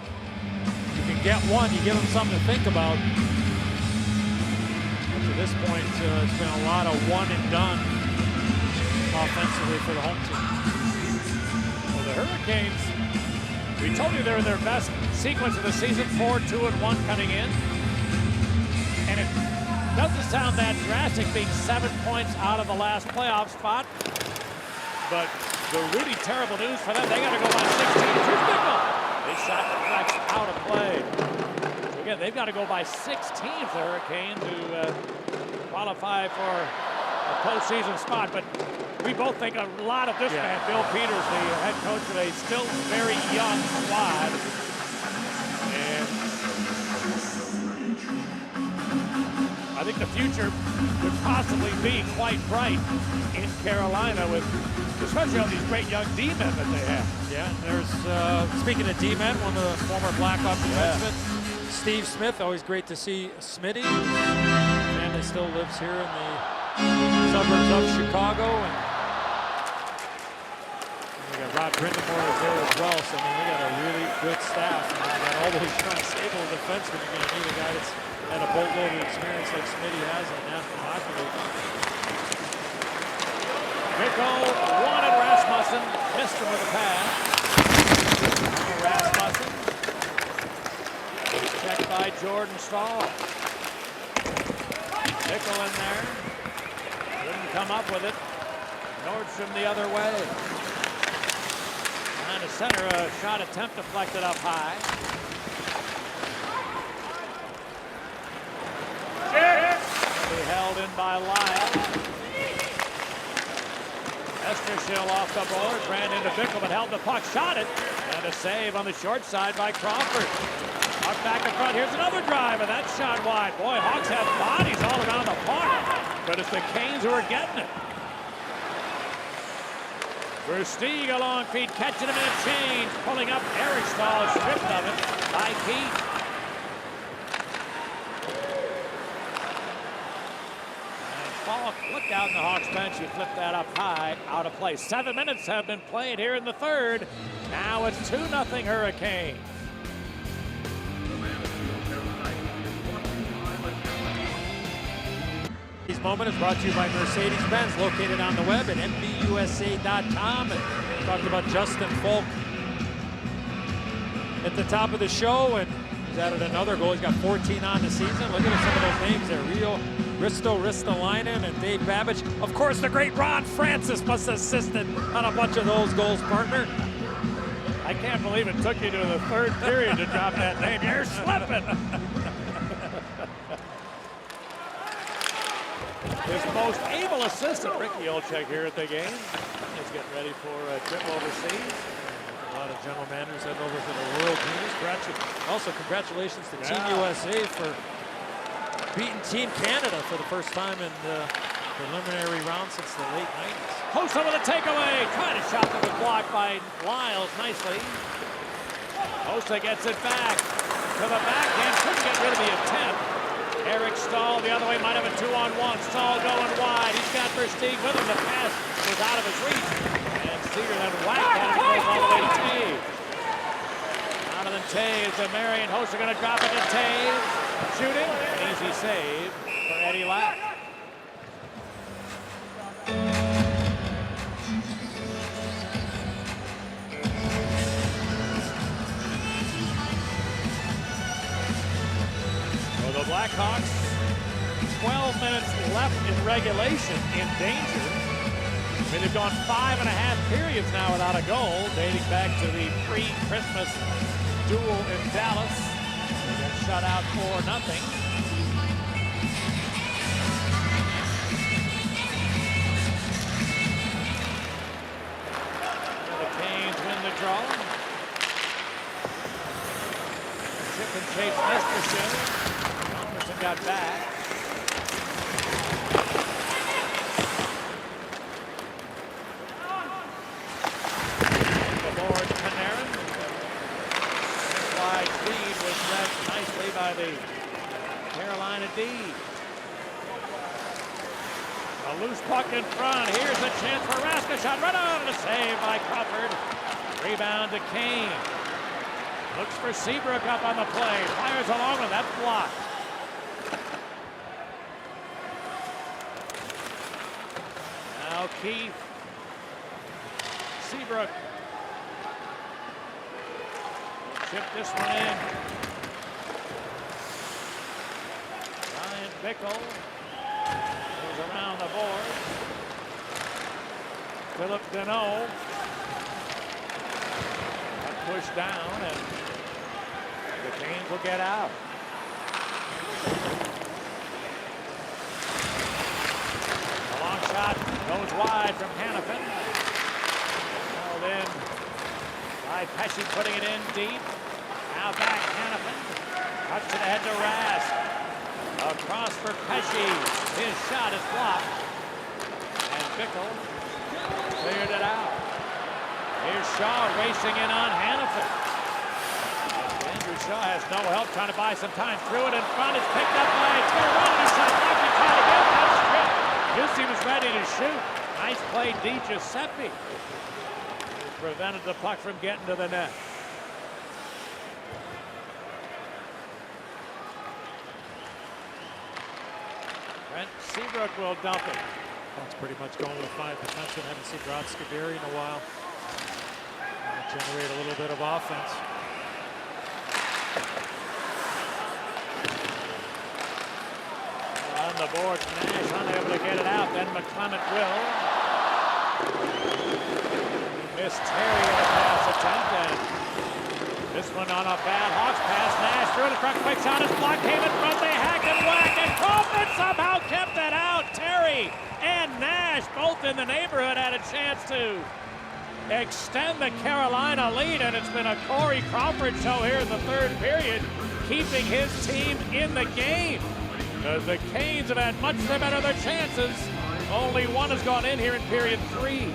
You can get one, you give them something to think about. Up to this point, it's been a lot of one and done offensively for the home team. Well, the Hurricanes, we told you they're their best sequence of the season, 4-2-1 coming in. And it doesn't sound that drastic being 7 points out of the last playoff spot. But the really terrible news for them, they got to go by 16. Here's Bickle. This shot deflects out of play. Again, they've got to go by 16 for the Hurricane to qualify for a postseason spot. But we both think a lot of this man, Bill Peters, the head coach of a still very young squad. And I think the future could possibly be quite bright in Carolina, with especially all these great young D-men that they have. Yeah, there's, speaking of D-men, one of the former Blackhawks defensemen, Steve Smith. Always great to see Smitty. Family still lives here in the suburbs of Chicago. And we got Rob Brindamore there as well, so I mean, we got a really good staff. I mean, we got all those young, stable defensemen. You're going to need a guy that's had a boatload of experience like Smitty has in the National Hockey League. Bickle wanted Rasmussen, missed him with a pass. Now Rasmussen, checked by Jordan Stahl. Bickle in there, didn't come up with it. Nordstrom the other way. Trying to center, a shot attempt deflected up high. Held in by Lyle. Estershil off the board, ran into Bickle, but held the puck, shot it, and a save on the short side by Crawford. Puck back in front, here's another drive, and that shot wide. Boy, Hawks have bodies all around the park, but it's the Canes who are getting it. Versteeg a long feed, catching him in a change, pulling up Eric Stahl, stripped of it by Keith. Look out in the Hawks bench. You flip that up high, out of play. 7 minutes have been played here in the third. Now it's 2-0 Hurricane. This moment is brought to you by Mercedes-Benz, located on the web at MBUSA.com. And talked about Justin Falk at the top of the show, and he's added another goal. He's got 14 on the season. Look at some of those names there. Risto Ristolainen and Dave Babbage. Of course, the great Ron Francis must have assisted on a bunch of those goals, partner. I can't believe it took you to the third period to drop that name. You're slipping. His most able assistant, Ricky Olczyk, here at the game. He's getting ready for a trip overseas. A lot of general managers heading over to the World Juniors. Also, congratulations to Team USA for beating Team Canada for the first time in the preliminary round since the late 90s. Hossa with a takeaway. Trying to shot that was blocked by Lyles nicely. Hossa gets it back to the backhand. Couldn't get rid of the attempt. Eric Stahl the other way, might have a 2-on-1. Stahl going wide. He's got Versteeg with him. The pass was out of his reach. And Seager then whacked at it. Goes all the way to Taves. Jonathan Taves to Marion. Hossa going to drop it to Taves. Shooting, an easy save for Eddie Lack. Well, the Blackhawks, 12 minutes left in regulation, in danger. I mean, they've gone 5.5 periods now without a goal, dating back to the pre-Christmas duel in Dallas. They got shut out 4-0. The Canes win the draw. Chip and chase Masterson. Robertson got back. Nicely by the Carolina D. A loose puck in front. Here's a chance for Raska. Shot right on, and a save by Crawford. Rebound to Kane. Looks for Seabrook up on the play. Fires along with that block. Now Keith. Seabrook. Chip this one in. Ryan Bickle goes around the board. Philip Deneau got pushed down, and the Canes will get out. A long shot goes wide from Hannafin. Now then, by Pesci putting it in deep. Now back Hannafin. Cuts it ahead to Rask. Across for Pesci. His shot is blocked. And Bickle cleared it out. Here's Shaw racing in on Hannafin. Andrew Shaw has no help, trying to buy some time. Threw it in front. It's picked up by Tirone. Shot back. He tried again. That's stripped. Jussi was ready to shoot. Nice play, Di Giuseppe. Prevented the puck from getting to the net. Brent Seabrook will dump it. That's pretty much going with 5 defensemen. Haven't seen Rod Scuderi in a while. Generate a little bit of offense. On the board, Nash unable to get it out. Then McClement will. Missed Terry in a pass attempt, and this one on a bad Hawks pass. Nash threw it in front, quick shot, his block came in front, they hack and whack, and Crawford somehow kept it out. Terry and Nash both in the neighborhood had a chance to extend the Carolina lead, and it's been a Corey Crawford show here in the third period, keeping his team in the game. As the Canes have had much better their chances. Only one has gone in here in period 3.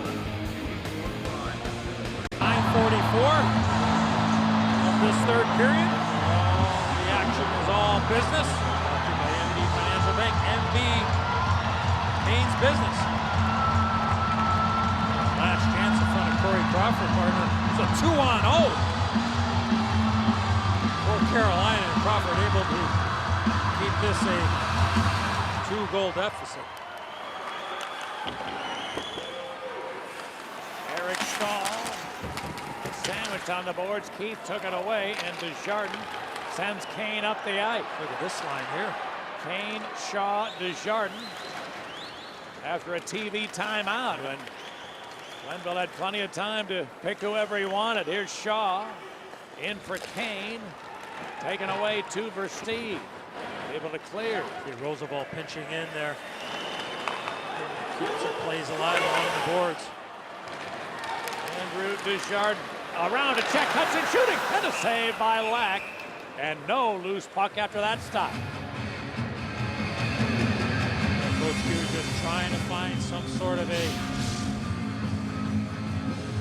9:44 of this third period. The action is all business. Brought to you by MB Financial Bank. MB means business. Last chance in front of Corey Crawford, partner. It's a 2-on-0 for Carolina, and Crawford able to keep this a 2-goal deficit. Eric Stahl sandwiched on the boards. Keith took it away, and Desjardins sends Kane up the ice. Look at this line here. Kane, Shaw, Desjardins after a TV timeout when Glenville had plenty of time to pick whoever he wanted. Here's Shaw in for Kane, taken away to Versteeg. Able to clear. Roosevelt pinching in there. Keeps it plays alive along the boards. Andrew Desjardins around a check, cuts and shooting, and a save by Lack. And no loose puck after that stop. Coach Q just trying to find some sort of a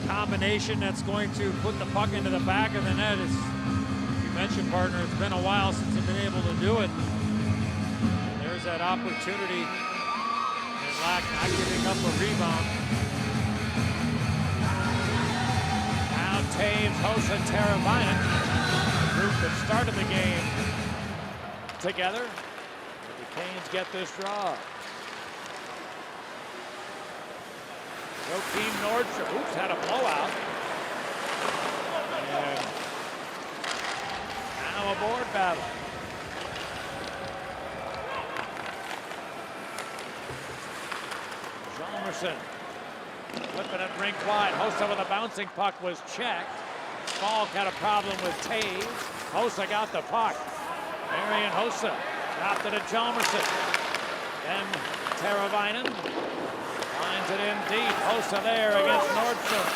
combination that's going to put the puck into the back of the net. As you mentioned, partner, it's been a while since they've been able to do it. And there's that opportunity. And Lack not giving up a rebound. Now Taves, Hossa, Teravainen, the group that started the game together. The Canes get this draw. Joakim Nordstrom, oops, had a blowout. And now a board battle. Hjalmarsson Flipping it rink wide. Hossa with a bouncing puck was checked. Falk had a problem with Taves. Hossa got the puck. Marian Hossa dropped it to Chalmerson. Then Teravainen finds it in deep. Hossa there against Nordstrom.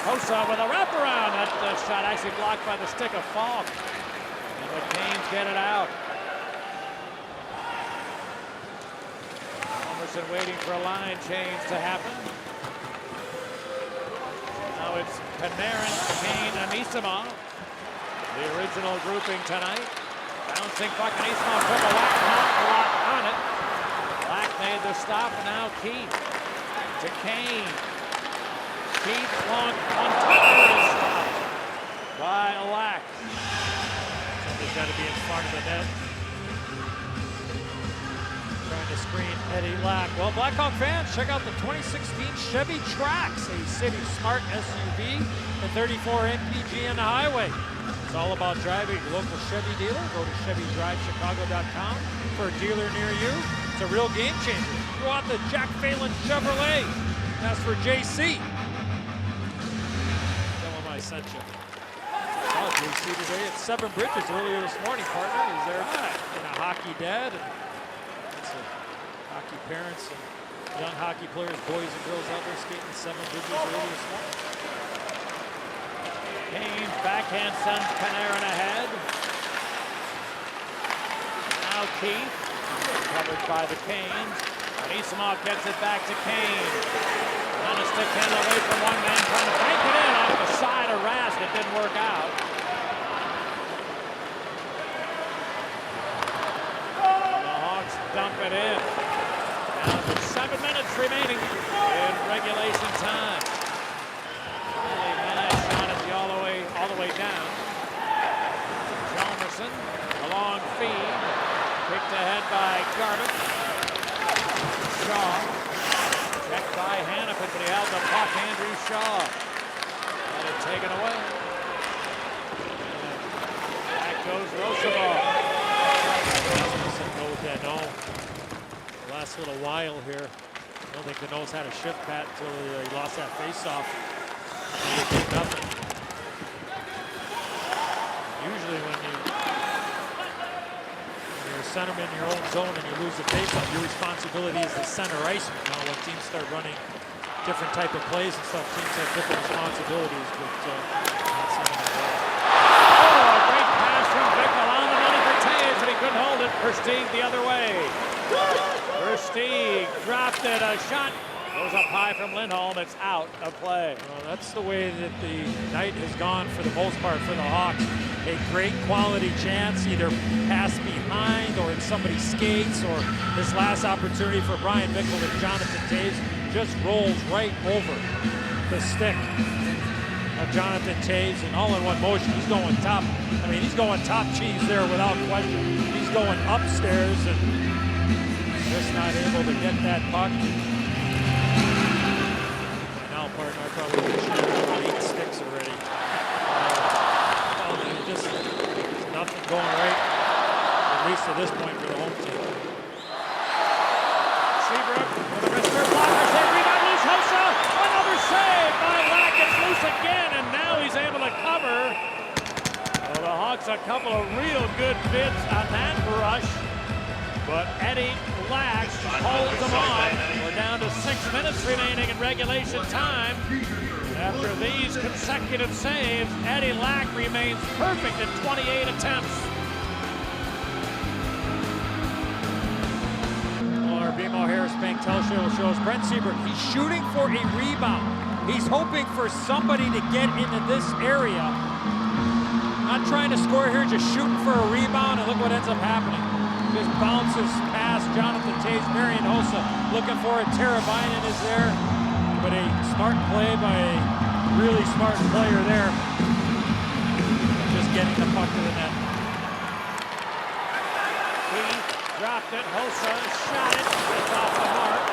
Hossa with a wraparound. That shot actually blocked by the stick of Falk. And the Canes get it out. Chalmerson waiting for a line change to happen. Now it's Panarin, Kane, Anisimov. The original grouping tonight. Bouncing puck, Anisimov put a lot on it. Black made the stop, and now Keith to Kane. Keith long on top is stopped by Lack. Somebody's got to be in front of the net. Trying to screen Eddie Lack. Well, Blackhawk fans, check out the 2016 Chevy Trax, a city smart SUV and 34 mpg on the highway. It's all about driving a local Chevy dealer. Go to ChevyDriveChicago.com for a dealer near you. It's a real game changer. Go out to Jack Phelan Chevrolet. That's for JC. Tell him I sent you. Saw JC today at Seven Bridges earlier this morning, partner. He's there in a hockey dad. And hockey parents and young hockey players, boys and girls out there skating at Seven Bridges earlier this morning. Kane backhand sends Panarin ahead. Now Keith, covered by the Canes. Anisimov gets it back to Kane. On a stick handle away from one man, trying to bank it in off the side of Rask. It didn't work out. The Hawks dump it in. Now with 7 minutes remaining in regulation time. Really nice shot at the all the way down. Chalmerson, a long feed, kicked ahead by Garbutt. Shaw, checked by Hannafin, but he held the puck. Andrew Shaw had it taken away. And back goes Roosevelt. Last little while here. I don't think the Noes had a shift pat until he lost that face-off. Nothing. Usually when you're a centerman in your own zone and you lose the face-off, your responsibility is the center iceman. Now when teams start running different type of plays and stuff, teams have different responsibilities, but not seeing that well. Oh, a great pass from Bickle on the money for Taves, but he couldn't hold it. Versteeg the other way. Versteeg dropped it, a shot goes up high from Lindholm. It's out of play. Well, that's the way that the night has gone for the most part for the Hawks. A great quality chance, either pass behind or in somebody's skates, or this last opportunity for Brian Bickle and Jonathan Taves just rolls right over the stick of Jonathan Taves, and all in one motion. He's going top. I mean, he's going top cheese there without question. He's going upstairs and just not able to get that puck. Now, partner, I probably should have 8 sticks already. Just nothing going right, at least at this point for the home team. Seabrook with a wrister blocker, save, rebound, loose, Hossa, another save by Lack. It's loose again, and now he's able to cover. Well, the Hawks a couple of real good bids on that rush, but Eddie Lack holds them off. We're down to 6 minutes remaining in regulation time. After these consecutive saves, Eddie Lack remains perfect in 28 attempts. Our BMO Harris Bank teleshow shows Brent Seabrook. He's shooting for a rebound. He's hoping for somebody to get into this area. Not trying to score here, just shooting for a rebound, and look what ends up happening. Just bounces past Jonathan Taves, Marian Hossa looking for it. Teravainen is there. But a smart play by a really smart player there. Just getting the puck to the net. He dropped it. Hossa shot it. It's off the mark.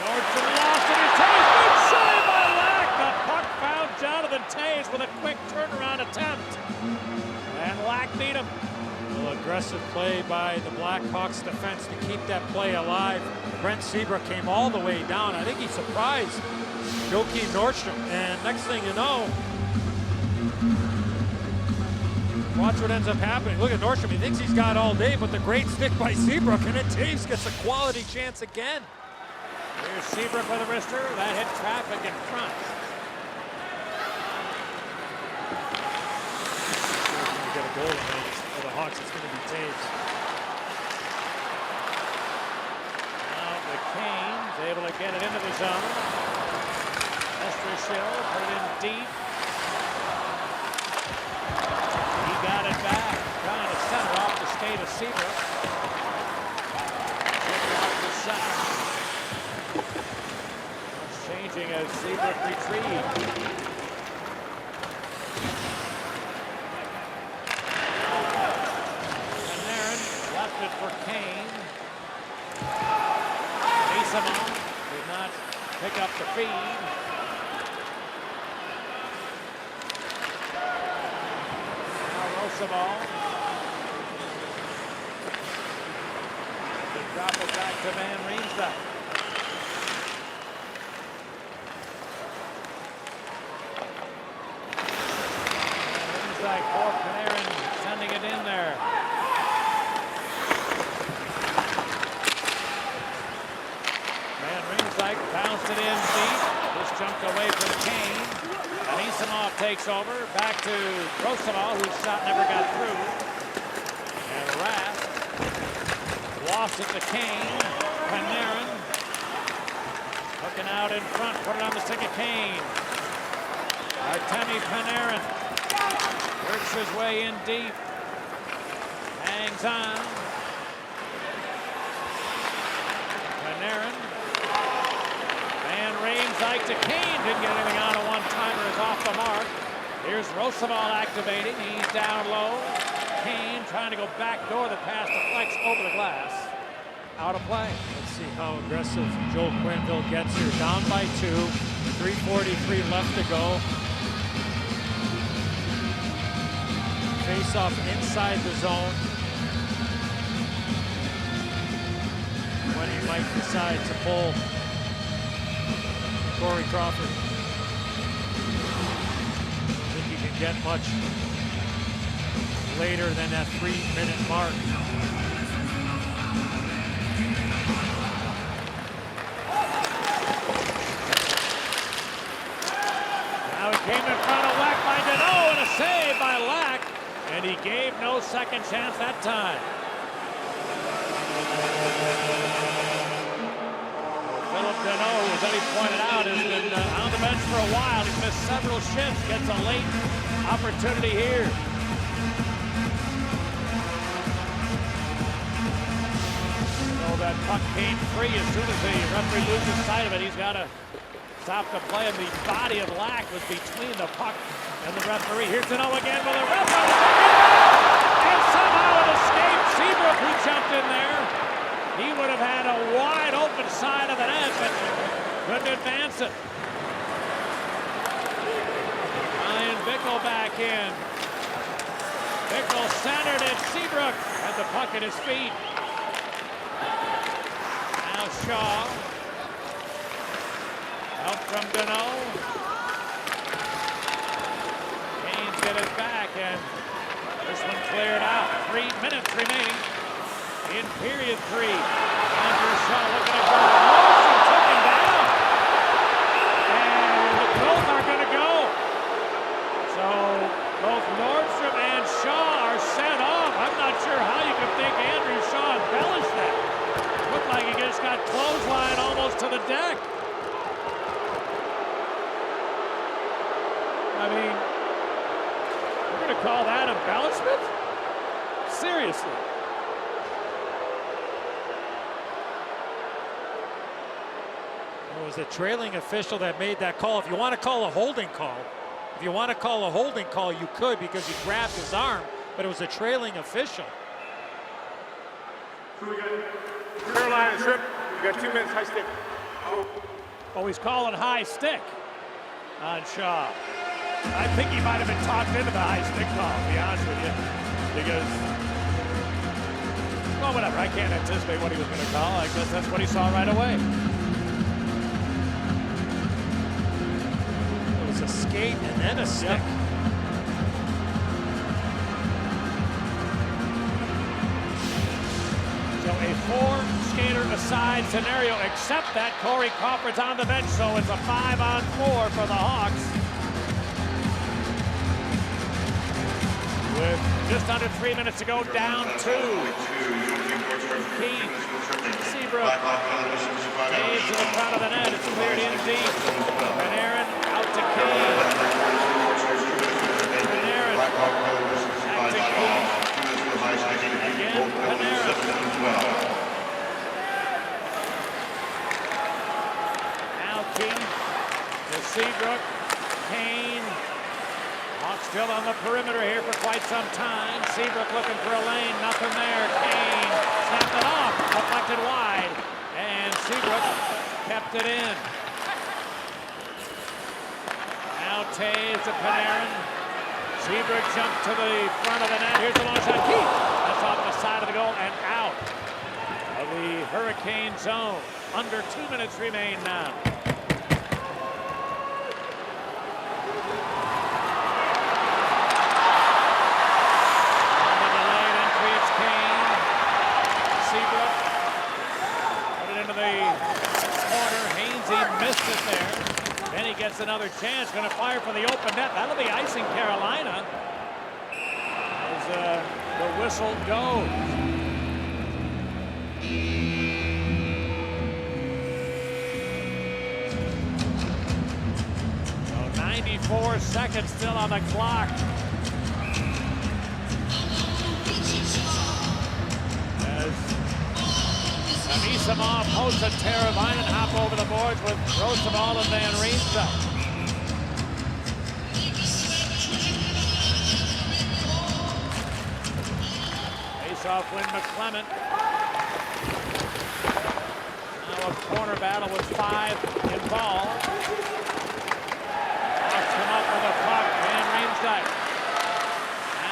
Nordstrom lost it. He's Taves. Good save by Lack. The puck found Jonathan Taves with a quick turnaround attempt. And Lack beat him. Well, a Aggressive play by the Blackhawks defense to keep that play alive. Brent Seabrook came all the way down. I think he surprised Joakim Nordstrom. And next thing you know, watch what ends up happening. Look at Nordstrom. He thinks he's got all day, but the great stick by Seabrook, and then Taves gets a quality chance again. Here's Seabrook with a wrister. That hit traffic in front. To get a goal tonight for the Hawks, it's going to be Taves. Now the Canes able to get it into the zone. Estrashil put it in deep. He got it back, trying to center off the skate of Seabrook. Kick out to center. It's changing as Seabrook retrieves. For Kane. Esamon did not pick up the feed. Now Rosabal. To drop it back to Van Riemsdyk. Riemsdyk for Panarin, sending it in there. Bounced it in deep. Just jumped away from Kane. Anisimov takes over. Back to Rosabal, whose shot never got through. And Rask lost it to Kane. Panarin looking out in front. Put it on the stick of Kane. Artemi Panarin works his way in deep. Hangs on. Panarin. Riemsdyk to Kane, didn't get anything on. A one-timer is off the mark. Here's Rosabal activating. He's down low. Kane trying to go backdoor. The pass deflects over the glass. Out of play. Let's see how aggressive Joe Quenneville gets here. Down by 2. 3:43 left to go. Face-off inside the zone. When he might decide to pull Corey Crawford. I think you can get much later than that 3-minute mark. Now it came in front of Lack by Deneau, and a save by Lack, and he gave no second chance that time. Deneau, as Eddie pointed out, has been on the bench for a while. He's missed several shifts, gets a late opportunity here. So that puck came free as soon as the referee loses sight of it. He's got to stop the play, and the body of Lack was between the puck and the referee. Here's Deneau again with a referee, and somehow it escaped Seabrook, who jumped in there. He would have had a wide open side of the net, but couldn't advance it. Ryan Bickle back in. Bickle centered it. Seabrook had the puck at his feet. Now Shaw. Help from Deneau. Canes get it back, and this one cleared out. 3 minutes remaining in period 3. Andrew Shaw looking at Nordstrom, took him down. And both are going to go. So both Nordstrom and Shaw are sent off. I'm not sure how you could think Andrew Shaw embellished that. Looked like he just got clothesline almost to the deck. I mean, we're going to call that embellishment? Seriously. It was the trailing official that made that call. If you want to call a holding call, you could, because he grabbed his arm, but it was a trailing official. Carolina trip. You got 2 minutes, high stick. Oh, he's calling high stick on Shaw. I think he might have been talked into the high stick call, to be honest with you, because Well, whatever. I can't anticipate what he was going to call. I guess that's what he saw right away. It was a skate and then a stick. Yep. So a 4-skater-aside scenario, except that Corey Crawford's on the bench, so it's a 5-on-4 for the Hawks. With just under 3 minutes to go, down 2. Keith, Seabrook, Dave to the front of the net. It's cleared in deep. Panarin out to Kane. Panarin back to Keith. Again, Panarin. Now Keith to Seabrook. Kane. Hawks still on the perimeter here for quite some time. Seabrook looking for a lane, nothing there. Kane snapped it off, deflected wide, and Seabrook kept it in. Now Taves to Panarin. Seabrook jumped to the front of the net. Here's the long shot. Keith! That's off the side of the goal and out of the Hurricane zone. Under 2 minutes remain now. Missed it there. Then he gets another chance. Going to fire for the open net. That'll be icing Carolina as the whistle goes. So 94 seconds still on the clock. Anisimov posts a Teravainen hop over the boards with Roosevelt and Van Riemsdyk. Face-off win McClement. Now a corner battle with 5 involved. Hawks come up with a puck. Van Riemsdyk.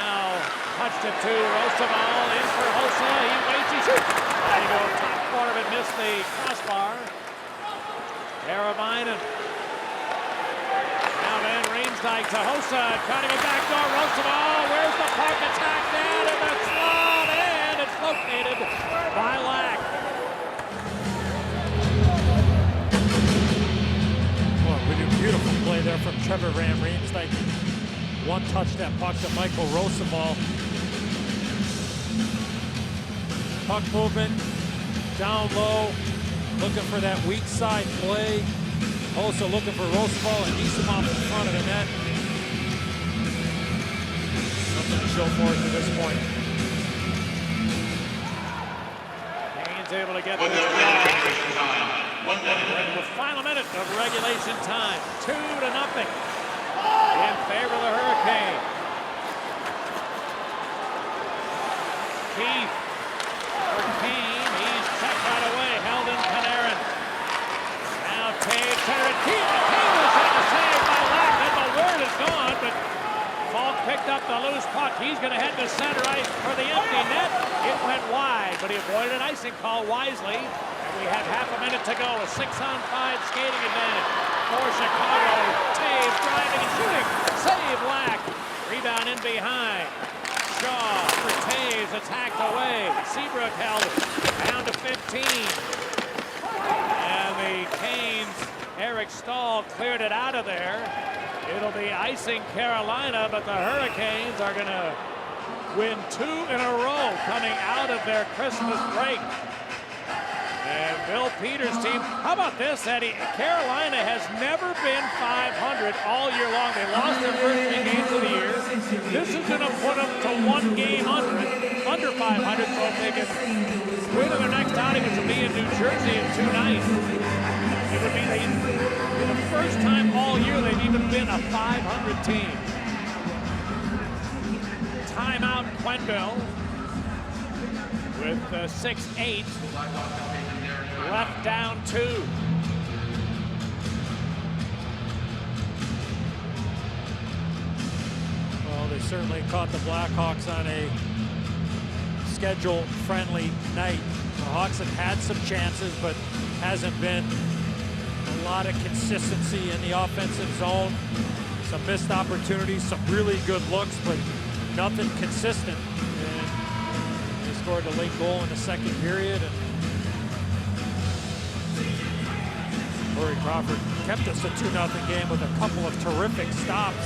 Now touched it to Roosevelt. In for Hossa. He waits. He shoots. There you go. Top corner of it missed the crossbar. Teravainen. Now Van Riemsdyk to Hossa. Trying to get back door. Roosevelt. Where's the puck? Attacked in and it's slot in. It's located by Lack. Boy, we do beautiful play there from Trevor Van Riemsdyk. One touch that puck to Michael Roosevelt. Puck movement, down low, looking for that weak side play. Also looking for Roosevelt and Anisimov in front of the net. Something to show for it to this point. Kane's able to get this ball. The final minute of regulation time, 2-0 in favor of the Hurricane. Keith. Kane, he's checked right away, held in Panarin. Now Taves, Panarin, Keith, Kane was trying to save by Lack, and the word is gone, but Falk picked up the loose puck. He's going to head to center ice for the empty net. It went wide, but he avoided an icing call wisely, and we have half a minute to go. A 6-on-5 skating advantage for Chicago. Taves driving and shooting. Save Lack. Rebound in behind. Shaw for Taves, attacked away. Seabrook held it down to 15. And the Canes, Eric Stahl cleared it out of there. It'll be icing Carolina, but the Hurricanes are going to win 2 in a row coming out of their Christmas break. And Bill Peters' team, how about this, Eddie? Carolina has never been 500 all year long. They lost their first 3 games of the year. This is going to put them to 1 game under 500, so if they can win in their next outing, which will be in New Jersey in 2 nights, it would be the first time all year they've even been a 500 team. Timeout Quenneville with 6-8. Left down 2. Well, they certainly caught the Blackhawks on a schedule-friendly night. The Hawks have had some chances, but hasn't been a lot of consistency in the offensive zone. Some missed opportunities, some really good looks, but nothing consistent. And they scored a late goal in the second period. And Corey Crawford kept us a 2-0 game with a couple of terrific stops.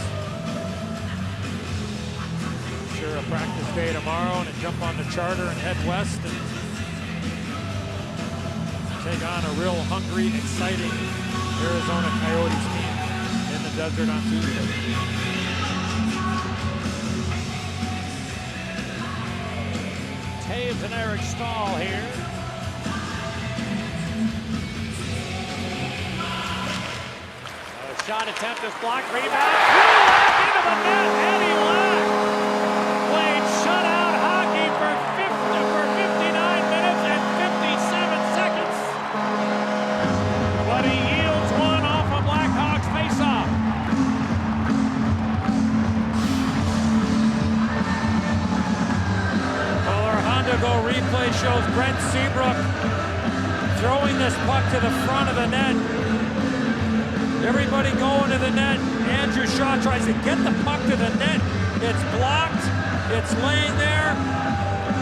Sure, a practice day tomorrow, and jump on the charter and head west and take on a real hungry, exciting Arizona Coyotes team in the desert on Tuesday. Taves and Eric Stahl here. A shot attempt is blocked, rebound. Into the net, Eddie Lack played shutout hockey for 59 minutes and 57 seconds. But he yields one off a Blackhawks faceoff. Well, our Honda Go replay shows Brent Seabrook throwing this puck to the front of the net. Everybody going to the net. Andrew Shaw tries to get the puck to the net. It's blocked. It's laying there.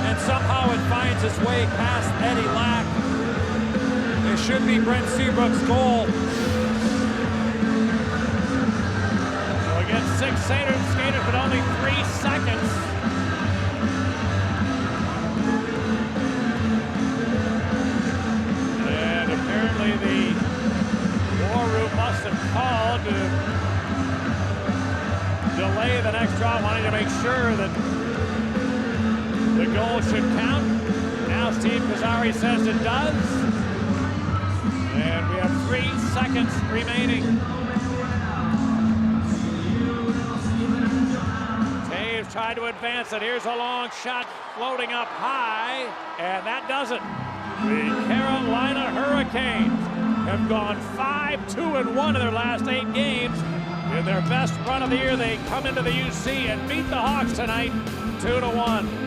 And somehow it finds its way past Eddie Lack. It should be Brent Seabrook's goal. So again, 6 skaters, but only 3 seconds. And apparently the War Room must have called to delay the next draw, wanting to make sure that the goal should count. Now Steve Kazari says it does. And we have 3 seconds remaining. Taves tried to advance it. Here's a long shot floating up high, and that does it. The Carolina Hurricanes have gone 5-2-1 in their last 8 games. In their best run of the year, they come into the UC and beat the Hawks tonight 2-1.